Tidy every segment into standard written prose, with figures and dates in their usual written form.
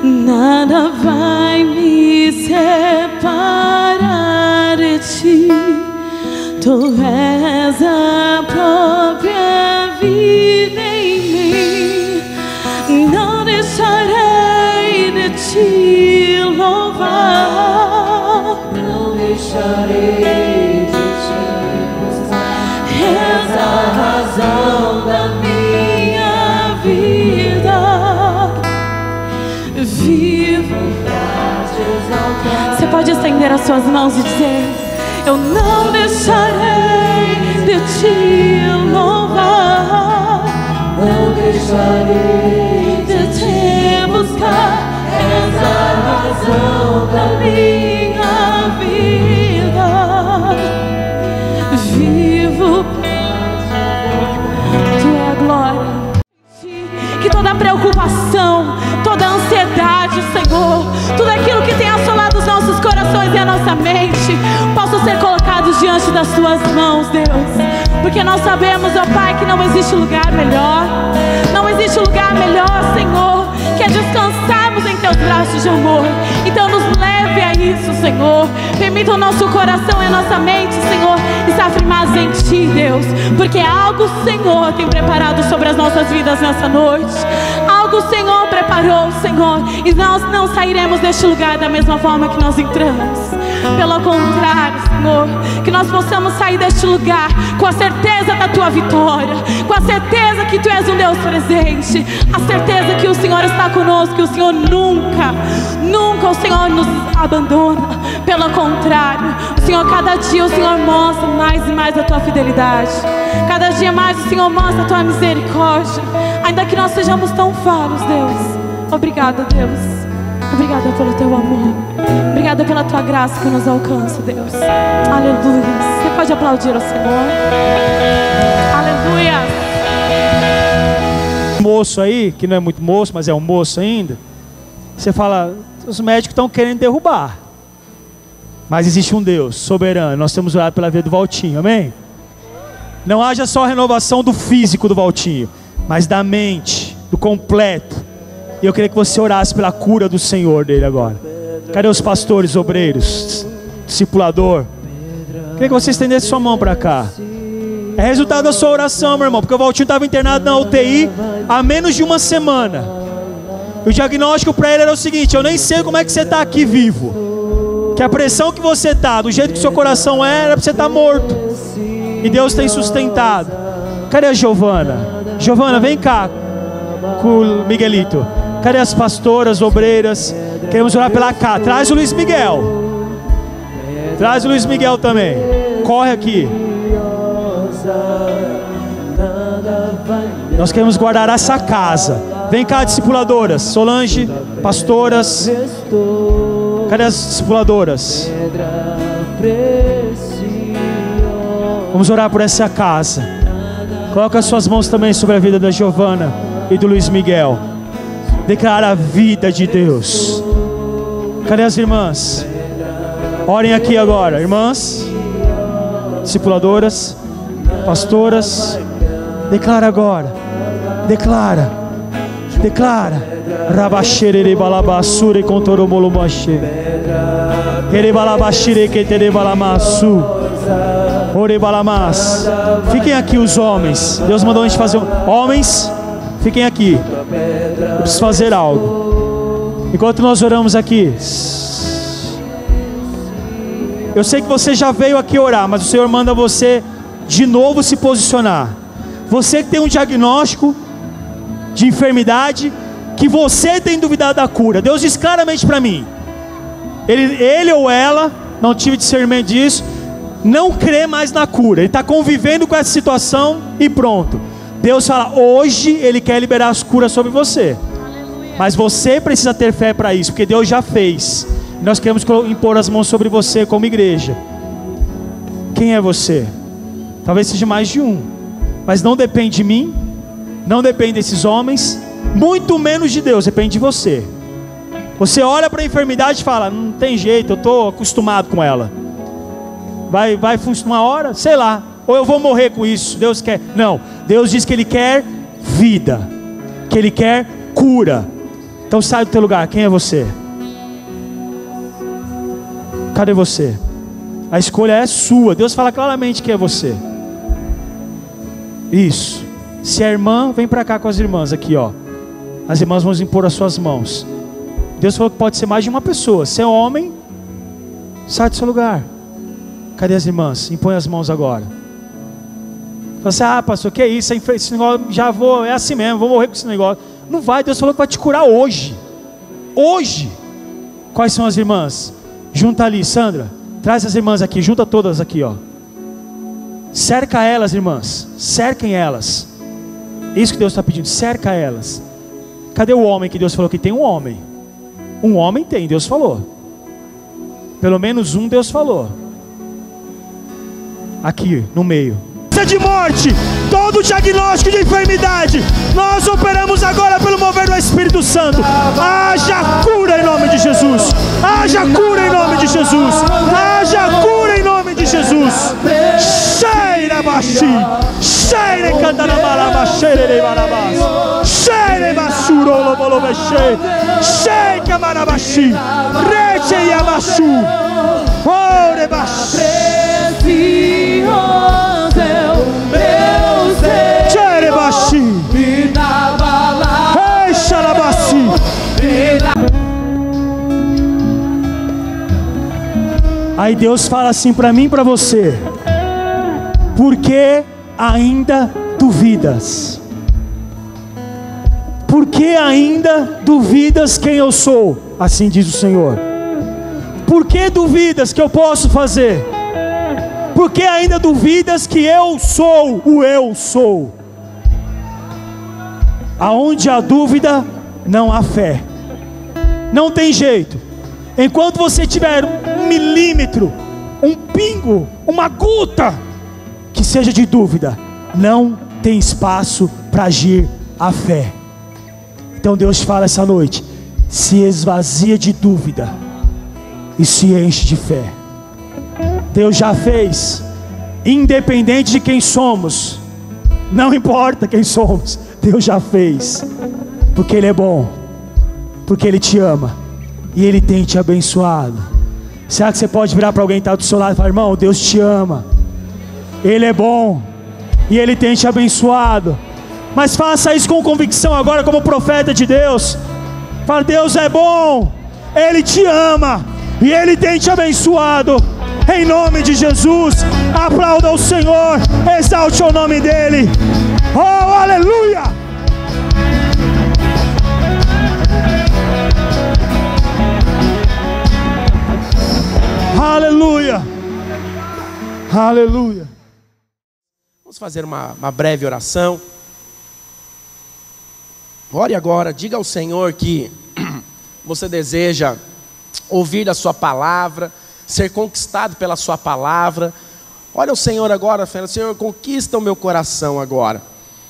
nada vai me separar de ti. Tu és a própria vida em mim. Não deixarei de te louvar. Não deixarei de te buscar. És a razão da minha vida. Vivo pra te exaltar. Você pode estender as suas mãos e dizer: eu não deixarei de te louvar. Não deixarei de te buscar. És a razão Da minha vida. Vivo. Tu é a glória. Que toda preocupação, toda ansiedade, Senhor, tudo aquilo que tem assolado os nossos corações e a nossa mente, possam ser colocados diante das tuas mãos, Deus. Porque nós sabemos, ó Pai, que não existe lugar melhor. Não existe lugar melhor, Senhor, que é descansarmos em teus braços de amor. Então nos leve a isso, Senhor. Permita o nosso coração e a nossa mente, Senhor, estar firmados em Ti, Deus. Porque algo, Senhor, tem preparado sobre as nossas vidas nessa noite. Algo o Senhor preparou, Senhor. E nós não sairemos deste lugar da mesma forma que nós entramos. Pelo contrário, Senhor, que nós possamos sair deste lugar com a certeza da Tua vitória, com a certeza que Tu és um Deus presente, a certeza que o Senhor está conosco, que o Senhor nunca o Senhor nos abandona. Pelo contrário, o Senhor, cada dia o Senhor mostra mais e mais a Tua fidelidade. Cada dia mais o Senhor mostra a Tua misericórdia. Ainda que nós sejamos tão falhos, Deus. Obrigada, Deus. Obrigada pelo Teu amor. Obrigada pela Tua graça que nos alcança, Deus. Aleluia. Você pode aplaudir ao Senhor. Aleluia. Moço aí, que não é muito moço, mas é um moço ainda. Você fala, os médicos estão querendo derrubar. Mas existe um Deus soberano. Nós temos orado pela vida do Valtinho, amém? Não haja só a renovação do físico do Valtinho, mas da mente, do completo. E eu queria que você orasse pela cura do Senhor dele agora. Cadê os pastores, obreiros, discipulador? Eu queria que você estendesse sua mão para cá. É resultado da sua oração, meu irmão, porque o Valtinho estava internado na UTI há menos de uma semana. E o diagnóstico para ele era o seguinte: eu nem sei como é que você está aqui vivo. Que a pressão que você está, do jeito que seu coração era para você estar morto. E Deus tem sustentado. Cadê a Giovana? Giovana, vem cá com o Miguelito. Cadê as pastoras, obreiras? Queremos orar pela cá. Traz o Luiz Miguel. Traz o Luiz Miguel também. Corre aqui. Nós queremos guardar essa casa. Vem cá, discipuladoras. Solange, pastoras. Cadê as discipuladoras? Vamos orar por essa casa. Coloca as suas mãos também sobre a vida da Giovana e do Luiz Miguel. Declara a vida de Deus. Cadê as irmãs? Orem aqui agora, irmãs, discipuladoras, pastoras. Declara agora. Declara. Declara. Rabashere balabasure contoromolomashe. Ere balabashire que tere balamasu. Ore balamas. Fiquem aqui os homens. Deus mandou a gente fazer. Homens, fiquem aqui. Eu preciso fazer algo. Enquanto nós oramos aqui. Eu sei que você já veio aqui orar, mas o Senhor manda você de novo se posicionar. Você que tem um diagnóstico de enfermidade, que você tem duvidado da cura. Deus diz claramente para mim. Ele ou ela, não tive discernimento disso, não crê mais na cura. Ele está convivendo com essa situação e pronto. Deus fala, hoje Ele quer liberar as curas sobre você. Aleluia. Mas você precisa ter fé para isso, porque Deus já fez. Nós queremos impor as mãos sobre você como igreja. Quem é você? Talvez seja mais de um, mas não depende de mim, não depende desses homens, muito menos de Deus, depende de você. Você olha para a enfermidade e fala, não tem jeito, eu estou acostumado com ela. Vai funcionar uma hora, sei lá, ou eu vou morrer com isso. Deus quer, não, Deus diz que Ele quer vida, que Ele quer cura. Então sai do teu lugar. Quem é você? Cadê você? A escolha é sua. Deus fala claramente quem é você. Isso. Se é irmã, vem para cá com as irmãs aqui, ó. As irmãs vão impor as suas mãos. Deus falou que pode ser mais de uma pessoa. Se é homem, sai do seu lugar. Cadê as irmãs? Impõe as mãos agora. Fala assim: ah, pastor, que é isso? Esse negócio, já vou, é assim mesmo, vou morrer com esse negócio. Não vai, Deus falou que vai te curar hoje. Hoje. Quais são as irmãs? Junta ali, Sandra. Traz as irmãs aqui, junta todas aqui, ó. Cerca elas, irmãs. Cerquem elas. Isso que Deus está pedindo, cerca elas. Cadê o homem que Deus falou que tem? Um homem. Um homem tem, Deus falou. Pelo menos um Deus falou. Aqui, no meio. De morte, todo diagnóstico de enfermidade, nós operamos agora pelo mover do Espírito Santo. Haja cura em nome de Jesus. Haja cura em nome de Jesus. Haja cura em nome de Jesus. Cheira baixi, cheira cantando balaba, cheira barabás, cheira basuro lobolobechê, cheira camarabaxi, reche yabachu, ore baixi. Aí Deus fala assim para mim e para você: por que ainda duvidas? Por que ainda duvidas quem eu sou? Assim diz o Senhor. Por que duvidas que eu posso fazer? Por que ainda duvidas que eu sou o eu sou? Aonde há dúvida, não há fé. Não tem jeito. Enquanto você tiver 1 milímetro, um pingo, uma gota que seja de dúvida, não tem espaço para agir a fé. Então Deus fala essa noite: se esvazia de dúvida e se enche de fé. Deus já fez, independente de quem somos, não importa quem somos, Deus já fez, porque Ele é bom, porque Ele te ama e Ele tem te abençoado. Será que você pode virar para alguém que está do seu lado e falar: irmão, Deus te ama, Ele é bom e Ele tem te abençoado? Mas faça isso com convicção agora, como profeta de Deus. Fala: Deus é bom, Ele te ama e Ele tem te abençoado. Em nome de Jesus, aplauda o Senhor, exalte o nome dEle. Oh, aleluia! Aleluia! Aleluia! Vamos fazer uma breve oração. Ore agora, diga ao Senhor que você deseja ouvir a sua palavra, ser conquistado pela sua palavra. Olha o Senhor agora, Senhor, conquista o meu coração agora,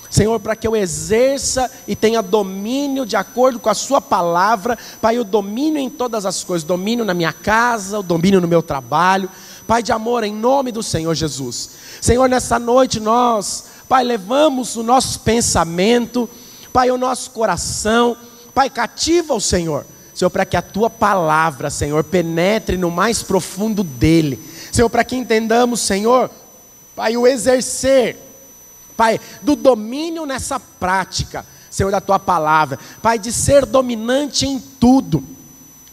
Senhor, para que eu exerça e tenha domínio de acordo com a sua palavra. Pai, o domínio em todas as coisas, domínio na minha casa, o domínio no meu trabalho. Pai de amor, em nome do Senhor Jesus. Senhor, nessa noite nós, Pai, levamos o nosso pensamento, Pai, o nosso coração, Pai, cativa o Senhor, Senhor, para que a tua palavra, Senhor, penetre no mais profundo dele, Senhor, para que entendamos, Senhor, Pai, o exercer, Pai, do domínio nessa prática, Senhor, da tua palavra, Pai, de ser dominante em tudo,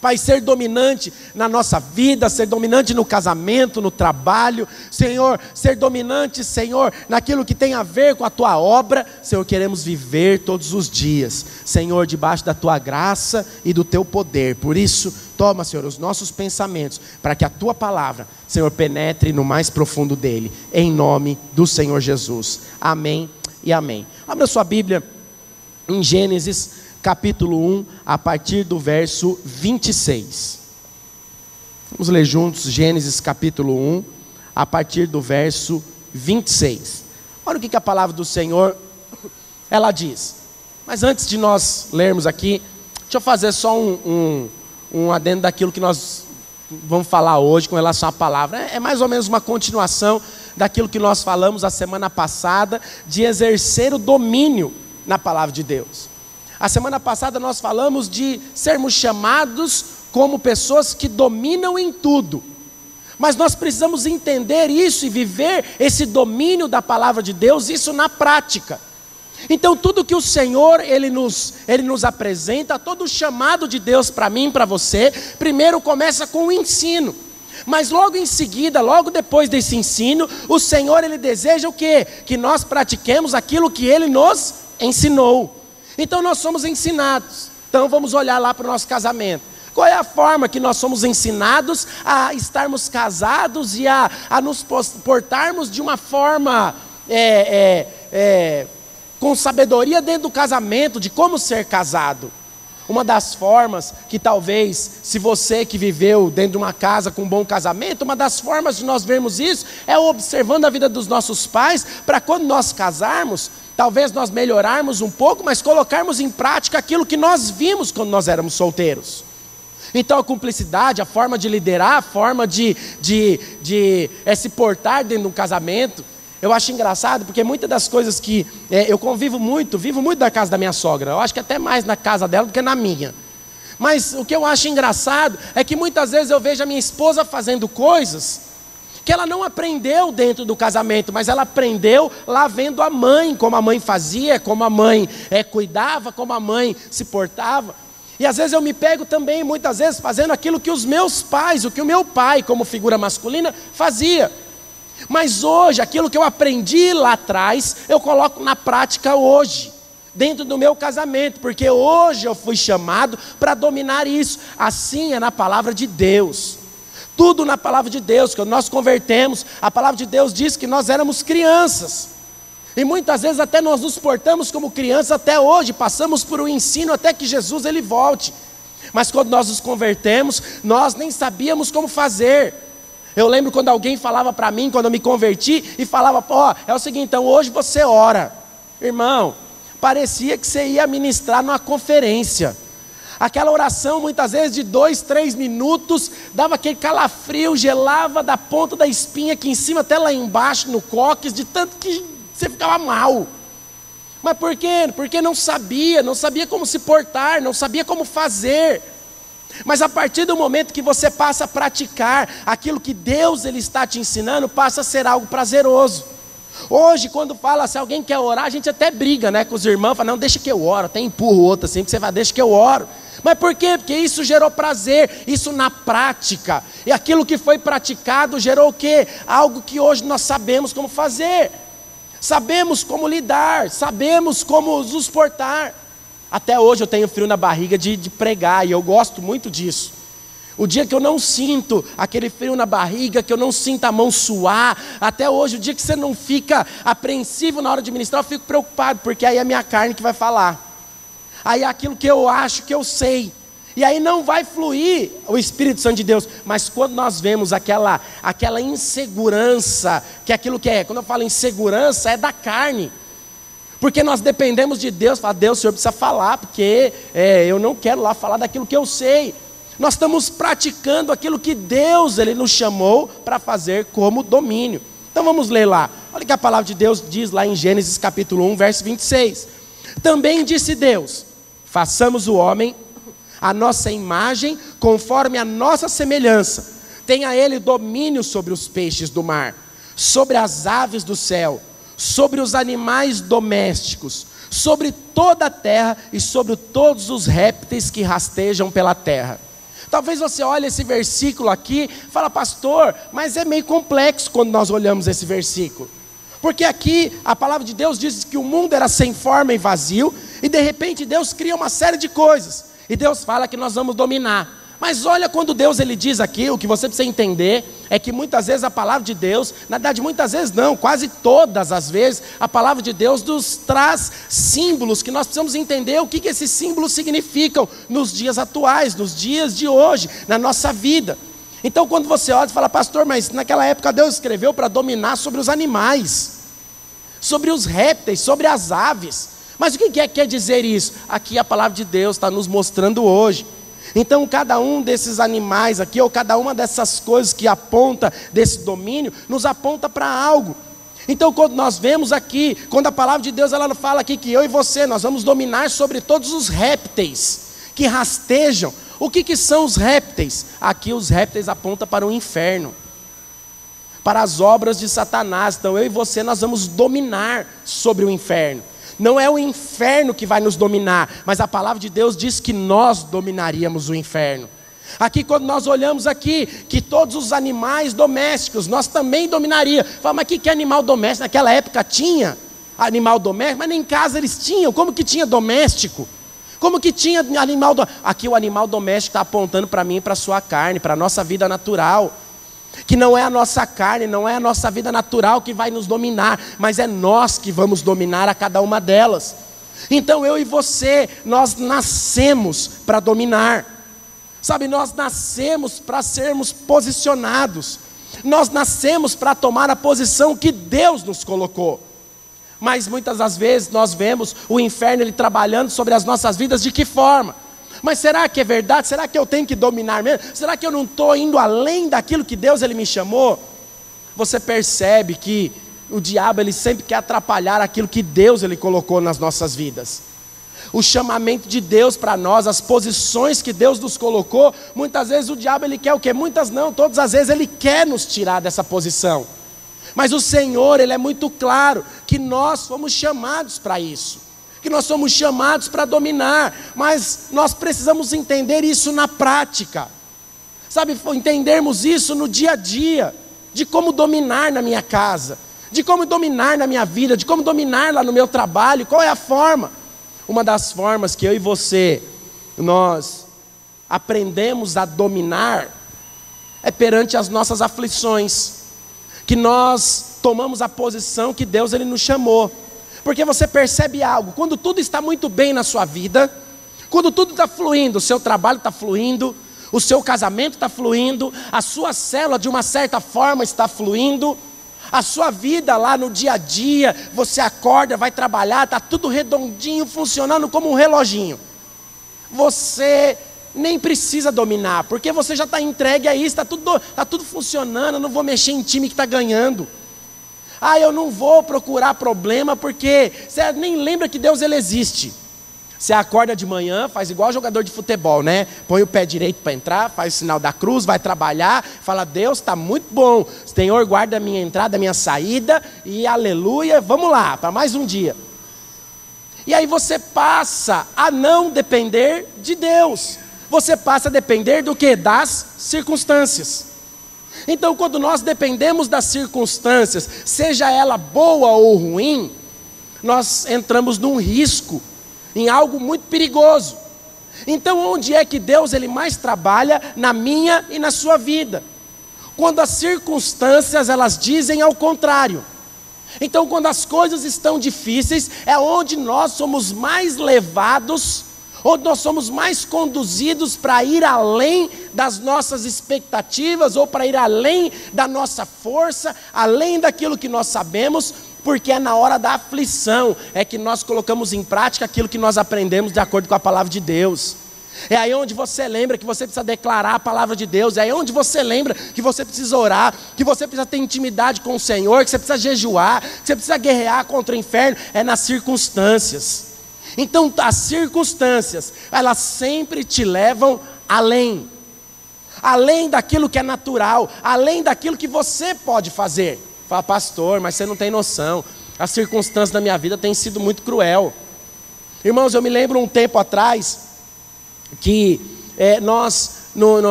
Pai, ser dominante na nossa vida, ser dominante no casamento, no trabalho, Senhor, ser dominante, Senhor, naquilo que tem a ver com a tua obra, Senhor, queremos viver todos os dias, Senhor, debaixo da tua graça e do teu poder. Por isso, toma, Senhor, os nossos pensamentos, para que a tua palavra, Senhor, penetre no mais profundo dele, em nome do Senhor Jesus. Amém e amém. Abra sua Bíblia em Gênesis capítulo 1, a partir do verso 26. Vamos ler juntos Gênesis capítulo 1, a partir do verso 26. Olha o que a palavra do Senhor, ela diz. Mas antes de nós lermos aqui, deixa eu fazer só um adendo daquilo que nós vamos falar hoje com relação à palavra. É mais ou menos uma continuação daquilo que nós falamos a semana passada, de exercer o domínio na palavra de Deus. A semana passada nós falamos de sermos chamados como pessoas que dominam em tudo. Mas nós precisamos entender isso e viver esse domínio da palavra de Deus, isso na prática. Então tudo que o Senhor, Ele nos apresenta, todo o chamado de Deus para mim e para você, primeiro começa com o ensino. Mas logo em seguida, logo depois desse ensino, o Senhor, Ele deseja o quê? Que nós pratiquemos aquilo que Ele nos ensinou. Então nós somos ensinados. Então vamos olhar lá para o nosso casamento. Qual é a forma que nós somos ensinados a estarmos casados e a nos portarmos de uma forma com sabedoria dentro do casamento, de como ser casado? Uma das formas que talvez, se você que viveu dentro de uma casa com um bom casamento, uma das formas de nós vermos isso é observando a vida dos nossos pais, para quando nós casarmos, talvez nós melhorarmos um pouco, mas colocarmos em prática aquilo que nós vimos quando nós éramos solteiros. Então a cumplicidade, a forma de liderar, a forma de se portar dentro de um casamento, eu acho engraçado, porque muitas das coisas que eu vivo muito na casa da minha sogra, eu acho que até mais na casa dela do que na minha. Mas o que eu acho engraçado é que muitas vezes eu vejo a minha esposa fazendo coisas que ela não aprendeu dentro do casamento, mas ela aprendeu lá vendo a mãe, como a mãe fazia, como a mãe cuidava, como a mãe se portava. E às vezes eu me pego também, muitas vezes, fazendo aquilo que os meus pais, o que o meu pai, como figura masculina, fazia. Mas hoje, aquilo que eu aprendi lá atrás, eu coloco na prática hoje, dentro do meu casamento, porque hoje eu fui chamado para dominar isso. Assim é na palavra de Deus. Tudo na palavra de Deus, quando nós convertemos, a palavra de Deus diz que nós éramos crianças. E muitas vezes até nós nos portamos como crianças até hoje, passamos por um ensino até que Jesus ele volte. Mas quando nós nos convertemos, nós nem sabíamos como fazer. Eu lembro quando alguém falava para mim, quando eu me converti, e falava, é o seguinte, então hoje você ora. Irmão, parecia que você ia ministrar numa conferência. Aquela oração muitas vezes de 2, 3 minutos, dava aquele calafrio, gelava da ponta da espinha aqui em cima até lá embaixo no cóccix, de tanto que você ficava mal. Mas por quê? Porque não sabia como se portar, não sabia como fazer. Mas a partir do momento que você passa a praticar aquilo que Deus ele está te ensinando, passa a ser algo prazeroso. Hoje, quando fala, se alguém quer orar, a gente até briga, né, com os irmãos, fala, não, deixa que eu oro, até empurra o outro assim, porque você fala, deixa que eu oro. Mas por quê? Porque isso gerou prazer, isso na prática. E aquilo que foi praticado gerou o quê? Algo que hoje nós sabemos como fazer. Sabemos como lidar, sabemos como nos portar. Até hoje eu tenho frio na barriga de pregar, e eu gosto muito disso. O dia que eu não sinto aquele frio na barriga, que eu não sinto a mão suar, até hoje, o dia que você não fica apreensivo na hora de ministrar, eu fico preocupado, porque aí é a minha carne que vai falar. Aí é aquilo que eu acho que eu sei. E aí não vai fluir o Espírito Santo de Deus. Mas quando nós vemos aquela insegurança, que é aquilo que quando eu falo insegurança, é da carne. Porque nós dependemos de Deus, fala, Deus, o Senhor precisa falar, porque eu não quero lá falar daquilo que eu sei. Nós estamos praticando aquilo que Deus ele nos chamou para fazer como domínio. Então vamos ler lá. Olha o que a palavra de Deus diz lá em Gênesis capítulo 1, verso 26. Também disse Deus, façamos o homem a nossa imagem, conforme a nossa semelhança. Tenha ele domínio sobre os peixes do mar, sobre as aves do céu, sobre os animais domésticos, sobre toda a terra e sobre todos os répteis que rastejam pela terra. Talvez você olhe esse versículo aqui e fala, pastor, mas é meio complexo quando nós olhamos esse versículo. Porque aqui a palavra de Deus diz que o mundo era sem forma e vazio, e de repente Deus cria uma série de coisas. E Deus fala que nós vamos dominar. Mas olha quando Deus ele diz aqui, o que você precisa entender é que muitas vezes a palavra de Deus, na verdade muitas vezes não, quase todas as vezes, a palavra de Deus nos traz símbolos que nós precisamos entender o que esses símbolos significam nos dias atuais, nos dias de hoje, na nossa vida. Então quando você olha e fala, pastor, mas naquela época Deus escreveu para dominar sobre os animais, sobre os répteis, sobre as aves. Mas o que quer dizer isso? Aqui a palavra de Deus está nos mostrando hoje. Então cada um desses animais aqui, ou cada uma dessas coisas que aponta desse domínio, nos aponta para algo. Então quando nós vemos aqui, quando a palavra de Deus ela fala aqui que eu e você, nós vamos dominar sobre todos os répteis que rastejam. O que são os répteis? Aqui os répteis apontam para o inferno, para as obras de Satanás. Então eu e você, nós vamos dominar sobre o inferno. Não é o inferno que vai nos dominar, mas a palavra de Deus diz que nós dominaríamos o inferno. Aqui quando nós olhamos aqui, que todos os animais domésticos, nós também dominaríamos. Fala, mas que animal doméstico? Naquela época tinha animal doméstico, mas nem em casa eles tinham. Como que tinha doméstico? Como que tinha animal doméstico? Aqui o animal doméstico está apontando para mim e para a sua carne, para a nossa vida natural. Que não é a nossa carne, não é a nossa vida natural que vai nos dominar, mas é nós que vamos dominar a cada uma delas. Então eu e você, nós nascemos para dominar. Sabe, nós nascemos para sermos posicionados. Nós nascemos para tomar a posição que Deus nos colocou. Mas muitas das vezes nós vemos o inferno ele trabalhando sobre as nossas vidas de que forma? Mas será que é verdade? Será que eu tenho que dominar mesmo? Será que eu não estou indo além daquilo que Deus ele me chamou? Você percebe que o diabo ele sempre quer atrapalhar aquilo que Deus ele colocou nas nossas vidas. O chamamento de Deus para nós, as posições que Deus nos colocou, muitas vezes o diabo ele quer o quê? Muitas não, todas as vezes ele quer nos tirar dessa posição. Mas o Senhor, ele é muito claro que nós fomos chamados para isso, que nós somos chamados para dominar, mas nós precisamos entender isso na prática, sabe, entendermos isso no dia a dia, de como dominar na minha casa, de como dominar na minha vida, de como dominar lá no meu trabalho, qual é a forma? Uma das formas que eu e você, nós aprendemos a dominar, é perante as nossas aflições, que nós tomamos a posição que Deus ele nos chamou. Porque você percebe algo, quando tudo está muito bem na sua vida, quando tudo está fluindo, o seu trabalho está fluindo, o seu casamento está fluindo, a sua célula de uma certa forma está fluindo, a sua vida lá no dia a dia, você acorda, vai trabalhar, está tudo redondinho, funcionando como um reloginho. Você nem precisa dominar, porque você já está entregue a isso, está tudo funcionando, eu não vou mexer em time que está ganhando. Eu não vou procurar problema, porque você nem lembra que Deus ele existe. Você acorda de manhã, faz igual jogador de futebol, né? Põe o pé direito para entrar, faz o sinal da cruz, vai trabalhar, fala, Deus está muito bom, Senhor guarda a minha entrada, a minha saída, e aleluia, vamos lá, para mais um dia. E aí você passa a não depender de Deus, você passa a depender do quê? Das circunstâncias. Então quando nós dependemos das circunstâncias, seja ela boa ou ruim, nós entramos num risco, em algo muito perigoso. Então onde é que Deus ele mais trabalha na minha e na sua vida? Quando as circunstâncias elas dizem ao contrário. Então quando as coisas estão difíceis, é onde nós somos mais levados, onde nós somos mais conduzidos para ir além das nossas expectativas, ou para ir além da nossa força, além daquilo que nós sabemos, porque é na hora da aflição, é que nós colocamos em prática aquilo que nós aprendemos de acordo com a palavra de Deus. É aí onde você lembra que você precisa declarar a palavra de Deus, é aí onde você lembra que você precisa orar, que você precisa ter intimidade com o Senhor, que você precisa jejuar, que você precisa guerrear contra o inferno, é nas circunstâncias. Então as circunstâncias, elas sempre te levam além daquilo que é natural, além daquilo que você pode fazer. Fala, pastor, mas você não tem noção, as circunstâncias da minha vida têm sido muito cruel. Irmãos, eu me lembro um tempo atrás, que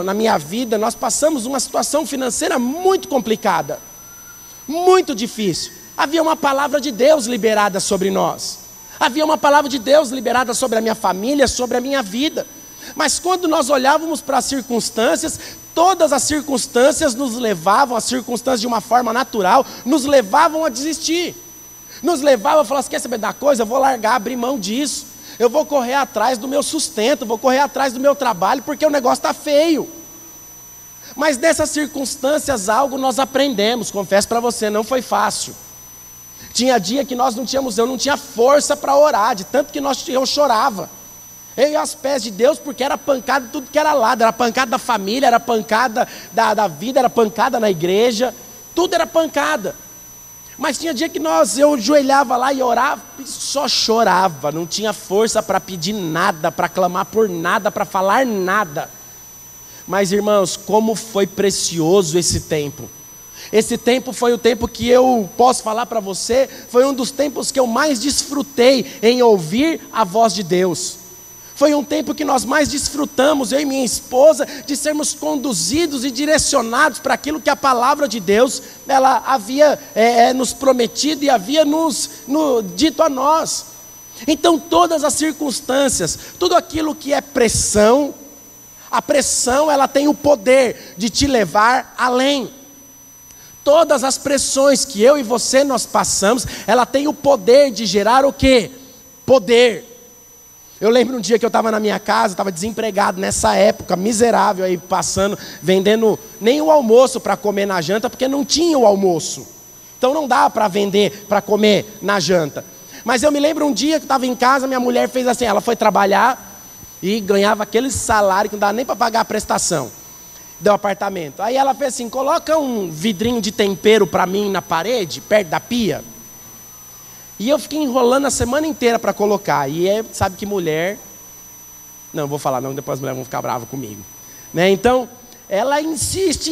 na minha vida, nós passamos uma situação financeira muito complicada, muito difícil. Havia uma palavra de Deus liberada sobre nós, havia uma palavra de Deus liberada sobre a minha família, sobre a minha vida. Mas quando nós olhávamos para as circunstâncias, todas as circunstâncias nos levavam, as circunstâncias de uma forma natural, nos levavam a desistir. Nos levavam a falar, quer saber da coisa? Eu vou largar, abrir mão disso. Eu vou correr atrás do meu sustento, vou correr atrás do meu trabalho, porque o negócio está feio. Mas nessas circunstâncias algo nós aprendemos, confesso para você, não foi fácil. Tinha dia que eu não tinha força para orar, de tanto que eu chorava. Eu ia aos pés de Deus, porque era pancada de tudo que era lado, era pancada da família, era pancada da vida, era pancada na igreja, tudo era pancada. Mas tinha dia que eu ajoelhava lá e orava e só chorava, não tinha força para pedir nada, para clamar por nada, para falar nada. Mas irmãos, como foi precioso esse tempo. Esse tempo foi o tempo que eu posso falar para você, foi um dos tempos que eu mais desfrutei em ouvir a voz de Deus. Foi um tempo que nós mais desfrutamos, eu e minha esposa, de sermos conduzidos e direcionados para aquilo que a palavra de Deus ela havia nos prometido e havia dito a nós. Então todas as circunstâncias, tudo aquilo que é pressão, a pressão ela tem o poder de te levar além. Todas as pressões que eu e você nós passamos, ela tem o poder de gerar o quê? Poder. Eu lembro um dia que eu estava na minha casa, estava desempregado nessa época, miserável aí passando, vendendo nem o almoço para comer na janta, porque não tinha o almoço. Então não dá para vender, para comer na janta. Mas eu me lembro um dia que eu estava em casa, minha mulher fez assim, ela foi trabalhar e ganhava aquele salário que não dava nem para pagar a prestação do apartamento. Aí ela fez assim, coloca um vidrinho de tempero para mim na parede, perto da pia. E eu fiquei enrolando a semana inteira para colocar. E sabe que mulher... Não, vou falar não, depois as mulheres vão ficar bravas comigo. Né? Então, ela insiste.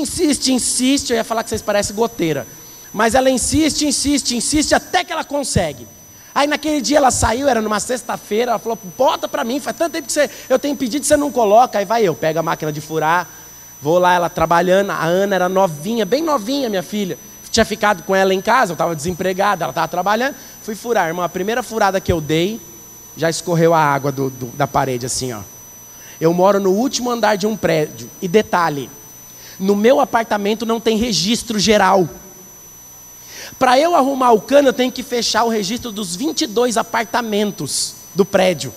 Eu ia falar que vocês parecem goteira. Mas ela insiste, até que ela consegue. Aí naquele dia ela saiu, era numa sexta-feira, ela falou, bota para mim, faz tanto tempo que eu tenho pedido, você não coloca. Aí vai eu, pego a máquina de furar, vou lá, ela trabalhando. A Ana era novinha, bem novinha, minha filha. Tinha ficado com ela em casa, eu estava desempregado, ela estava trabalhando. Fui furar, irmão, a primeira furada que eu dei, já escorreu a água da parede assim, ó. Eu moro no último andar de um prédio. E detalhe, no meu apartamento não tem registro geral. Para eu arrumar o cano, eu tenho que fechar o registro dos 22 apartamentos do prédio.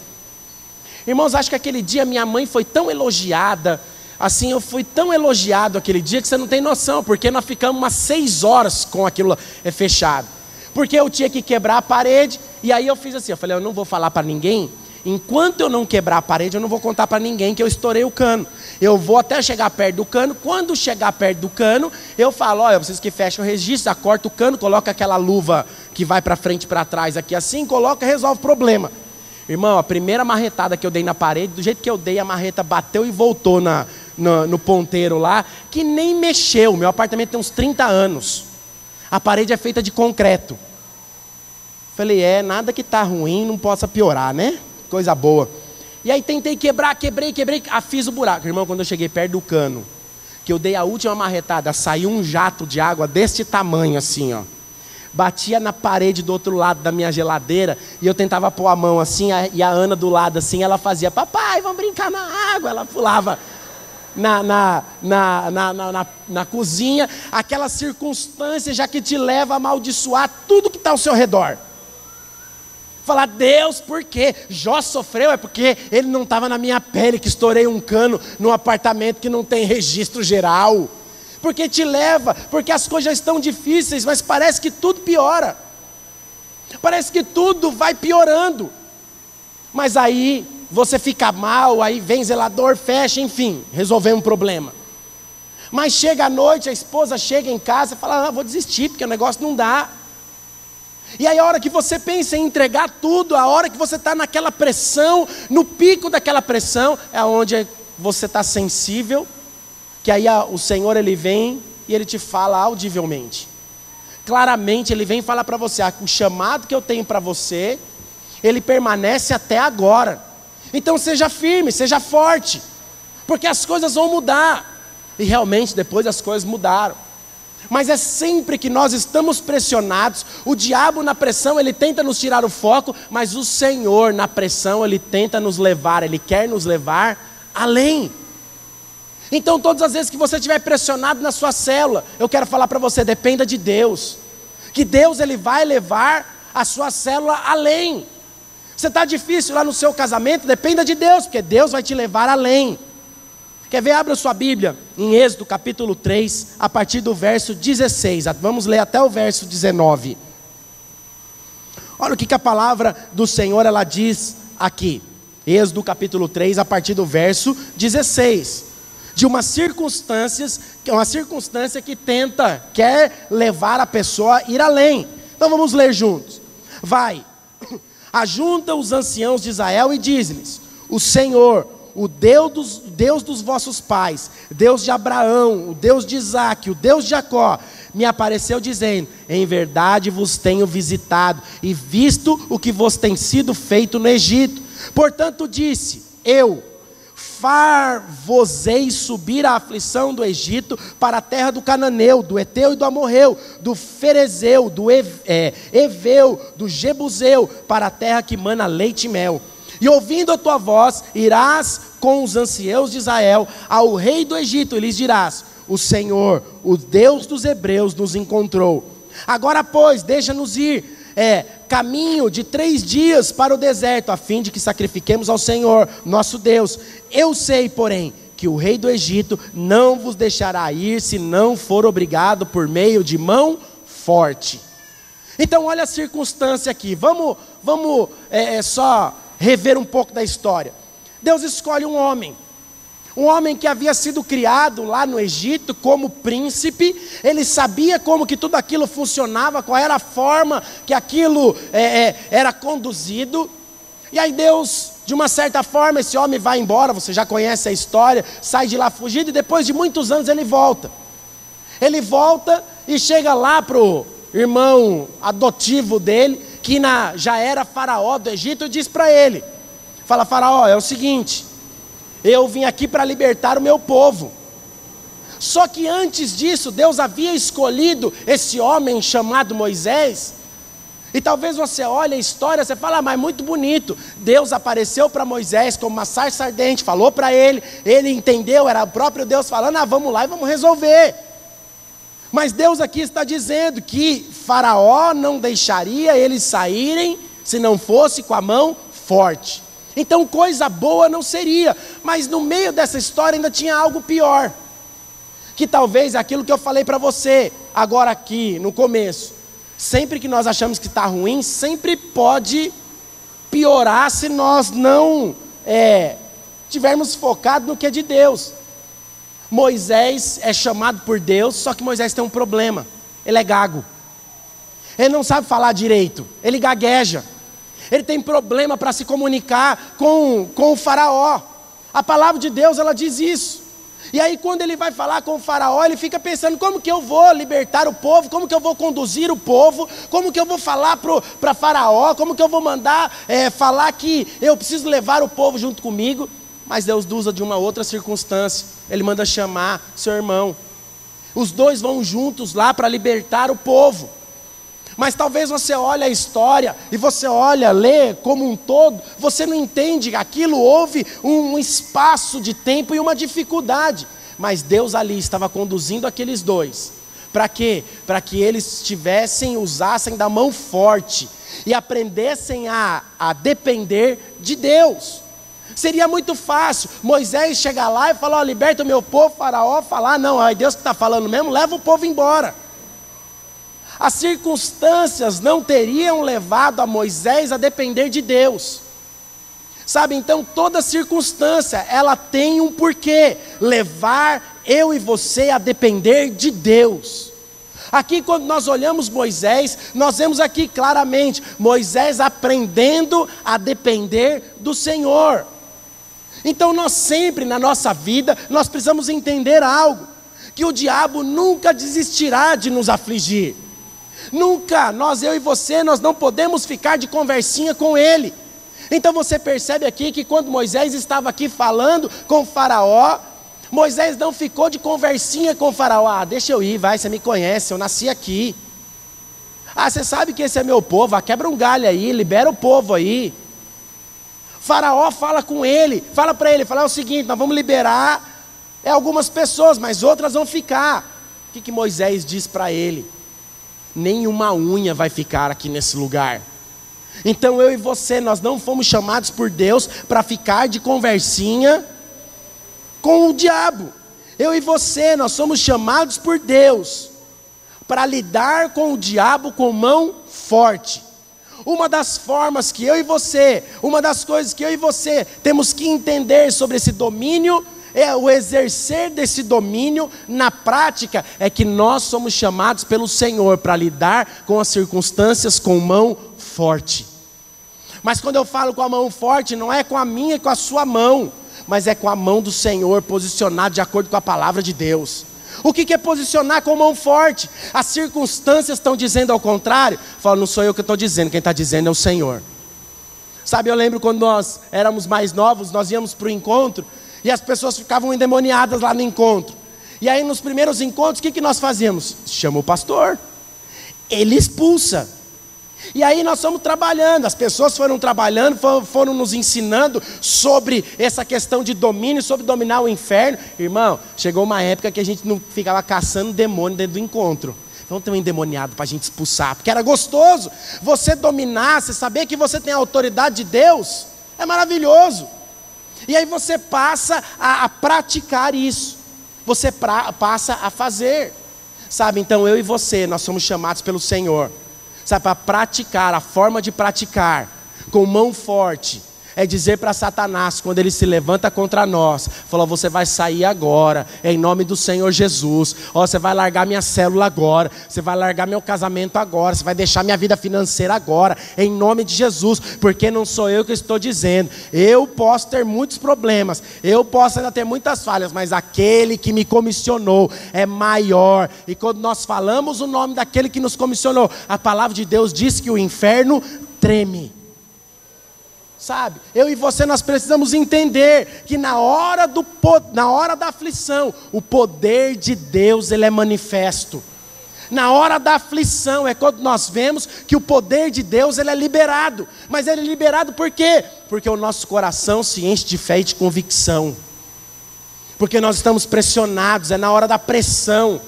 Irmãos, acho que aquele dia minha mãe foi tão elogiada, assim, eu fui tão elogiado aquele dia que você não tem noção, porque nós ficamos umas 6 horas com aquilo fechado. Porque eu tinha que quebrar a parede, e aí eu fiz assim, eu falei, eu não vou falar para ninguém, enquanto eu não quebrar a parede, eu não vou contar para ninguém que eu estourei o cano. Eu vou até chegar perto do cano, quando chegar perto do cano, eu falo, olha, vocês que fecham o registro, já corta o cano, coloca aquela luva que vai para frente e para trás aqui assim, coloca e resolve o problema. Irmão, a primeira marretada que eu dei na parede, do jeito que eu dei, a marreta bateu e voltou no ponteiro lá, que nem mexeu. Meu apartamento tem uns 30 anos. A parede é feita de concreto. Falei, nada que está ruim não possa piorar, né? Coisa boa. E aí tentei quebrar, quebrei, fiz o buraco. Irmão, quando eu cheguei perto do cano, que eu dei a última marretada, saiu um jato de água desse tamanho assim, ó. Batia na parede do outro lado da minha geladeira, e eu tentava pôr a mão assim, e a Ana do lado assim, ela fazia, papai, vamos brincar na água. Ela pulava na cozinha, aquela circunstância já que te leva a amaldiçoar tudo que está ao seu redor. Falar, Deus, por quê? Jó sofreu, é porque ele não estava na minha pele, que estourei um cano num apartamento que não tem registro geral. Porque te leva, porque as coisas já estão difíceis, mas parece que tudo piora. Parece que tudo vai piorando. Mas aí você fica mal, aí vem zelador, fecha, enfim, resolvemos um problema. Mas chega à noite, a esposa chega em casa e fala, vou desistir, porque o negócio não dá. E aí a hora que você pensa em entregar tudo, a hora que você está naquela pressão, no pico daquela pressão, é onde você está sensível, que aí o Senhor ele vem e ele te fala audivelmente. Claramente ele vem falar para você, o chamado que eu tenho para você, ele permanece até agora. Então seja firme, seja forte, porque as coisas vão mudar. E realmente depois as coisas mudaram. Mas é sempre que nós estamos pressionados, o diabo na pressão ele tenta nos tirar o foco, mas o Senhor na pressão ele tenta nos levar, ele quer nos levar além. Então todas as vezes que você estiver pressionado na sua célula, eu quero falar para você, dependa de Deus, que Deus ele vai levar a sua célula além. Você está difícil lá no seu casamento, dependa de Deus, porque Deus vai te levar além. Quer ver? Abra sua Bíblia em Êxodo capítulo 3, a partir do verso 16, vamos ler até o verso 19. Olha o que a palavra do Senhor ela diz aqui. Êxodo capítulo 3, a partir do verso 16. De uma circunstância que quer levar a pessoa a ir além. Então vamos ler juntos. Vai, ajunta os anciãos de Israel e diz-lhes: o Senhor, o Deus dos vossos pais, Deus de Abraão, o Deus de Isaque, o Deus de Jacó, me apareceu dizendo: em verdade vos tenho visitado e visto o que vos tem sido feito no Egito. Portanto disse: eu far-vos-ei subir a aflição do Egito para a terra do Cananeu, do Eteu e do Amorreu, do Ferezeu, do Eveu, do Jebuseu, para a terra que mana leite e mel. E ouvindo a tua voz, irás com os anciãos de Israel ao rei do Egito, e lhes dirás: o Senhor, o Deus dos hebreus, nos encontrou. Agora, pois, deixa-nos ir caminho de 3 dias para o deserto, a fim de que sacrifiquemos ao Senhor, nosso Deus. Eu sei, porém, que o rei do Egito não vos deixará ir, se não for obrigado por meio de mão forte. Então, olha a circunstância aqui. Vamos só rever um pouco da história. Deus escolhe um homem que havia sido criado lá no Egito como príncipe. Ele sabia como que tudo aquilo funcionava, qual era a forma que aquilo era conduzido. E aí Deus, de uma certa forma, esse homem vai embora, você já conhece a história, sai de lá fugido, e depois de muitos anos ele volta. Ele volta e chega lá para o irmão adotivo dele, que já era faraó do Egito, e diz para ele, fala: faraó, é o seguinte, eu vim aqui para libertar o meu povo. Só que antes disso, Deus havia escolhido esse homem chamado Moisés. E talvez você olhe a história, você fala: mas muito bonito. Deus apareceu para Moisés como uma sarça ardente, falou para ele entendeu, era o próprio Deus falando: vamos lá e vamos resolver. Mas Deus aqui está dizendo que Faraó não deixaria eles saírem se não fosse com a mão forte. Então coisa boa não seria, mas no meio dessa história ainda tinha algo pior, que talvez é aquilo que eu falei para você agora aqui no começo. Sempre que nós achamos que está ruim, sempre pode piorar se nós não tivermos focado no que é de Deus. Moisés é chamado por Deus, só que Moisés tem um problema: ele é gago, ele não sabe falar direito, ele gagueja. Ele tem problema para se comunicar com o faraó. A palavra de Deus, ela diz isso. E aí quando ele vai falar com o faraó, ele fica pensando: como que eu vou libertar o povo? Como que eu vou conduzir o povo? Como que eu vou falar para faraó? Como que eu vou mandar falar que eu preciso levar o povo junto comigo? Mas Deus usa de uma outra circunstância. Ele manda chamar seu irmão. Os dois vão juntos lá para libertar o povo. Mas talvez você olhe a história e você lê como um todo, você não entende aquilo, houve um espaço de tempo e uma dificuldade. Mas Deus ali estava conduzindo aqueles dois. Para quê? Para que eles usassem da mão forte e aprendessem a depender de Deus. Seria muito fácil Moisés chegar lá e falar: liberta o meu povo, faraó falar: não, é Deus que está falando mesmo, leva o povo embora. As circunstâncias não teriam levado a Moisés a depender de Deus. Sabe, então toda circunstância, ela tem um porquê: levar eu e você a depender de Deus. Aqui quando nós olhamos Moisés, nós vemos aqui claramente, Moisés aprendendo a depender do Senhor. Então nós sempre na nossa vida, nós precisamos entender algo: que o diabo nunca desistirá de nos afligir. Nunca, eu e você, nós não podemos ficar de conversinha com ele. Então você percebe aqui que quando Moisés estava aqui falando com o faraó, Moisés não ficou de conversinha com o faraó: deixa eu ir, vai, você me conhece, eu nasci aqui. Você sabe que esse é meu povo, quebra um galho aí, libera o povo aí. Faraó fala com ele, fala para ele, fala: é o seguinte, nós vamos liberar algumas pessoas, mas outras vão ficar. O que Moisés diz para ele? Nenhuma unha vai ficar aqui nesse lugar. Então eu e você, nós não fomos chamados por Deus para ficar de conversinha com o diabo. Eu e você, nós somos chamados por Deus para lidar com o diabo com mão forte. Uma das formas que eu e você, uma das coisas que eu e você temos que entender sobre esse domínio o exercer desse domínio na prática é que nós somos chamados pelo Senhor para lidar com as circunstâncias com mão forte. Mas quando eu falo com a mão forte, não é com a minha e com a sua mão, mas é com a mão do Senhor, posicionado de acordo com a palavra de Deus. O que é posicionar com mão forte? As circunstâncias estão dizendo ao contrário. Fala, não sou eu que estou dizendo, quem está dizendo é o Senhor. Sabe, eu lembro quando nós éramos mais novos, nós íamos para o encontro, e as pessoas ficavam endemoniadas lá no encontro. E aí nos primeiros encontros, o que nós fazíamos? Chama o pastor, ele expulsa. E aí nós fomos trabalhando, as pessoas foram trabalhando, foram nos ensinando sobre essa questão de domínio, sobre dominar o inferno. Irmão, chegou uma época que a gente não ficava caçando demônio dentro do encontro. Vamos ter um endemoniado para a gente expulsar, porque era gostoso. Você dominar, você saber que você tem a autoridade de Deus, é maravilhoso. E aí você passa a praticar isso, você passa a fazer. Sabe, então eu e você, nós somos chamados pelo Senhor, sabe, para praticar, a forma de praticar, com mão forte, é dizer para Satanás, quando ele se levanta contra nós, falou, você vai sair agora, em nome do Senhor Jesus, você vai largar minha célula agora, você vai largar meu casamento agora, você vai deixar minha vida financeira agora, em nome de Jesus, porque não sou eu que estou dizendo, eu posso ter muitos problemas, eu posso ainda ter muitas falhas, mas aquele que me comissionou é maior, e quando nós falamos o nome daquele que nos comissionou, a palavra de Deus diz que o inferno treme. Sabe, eu e você nós precisamos entender que na hora da aflição, o poder de Deus ele é manifesto. Na hora da aflição é quando nós vemos que o poder de Deus ele é liberado. Mas ele é liberado por quê? Porque o nosso coração se enche de fé e de convicção. Porque nós estamos pressionados, é na hora da pressão.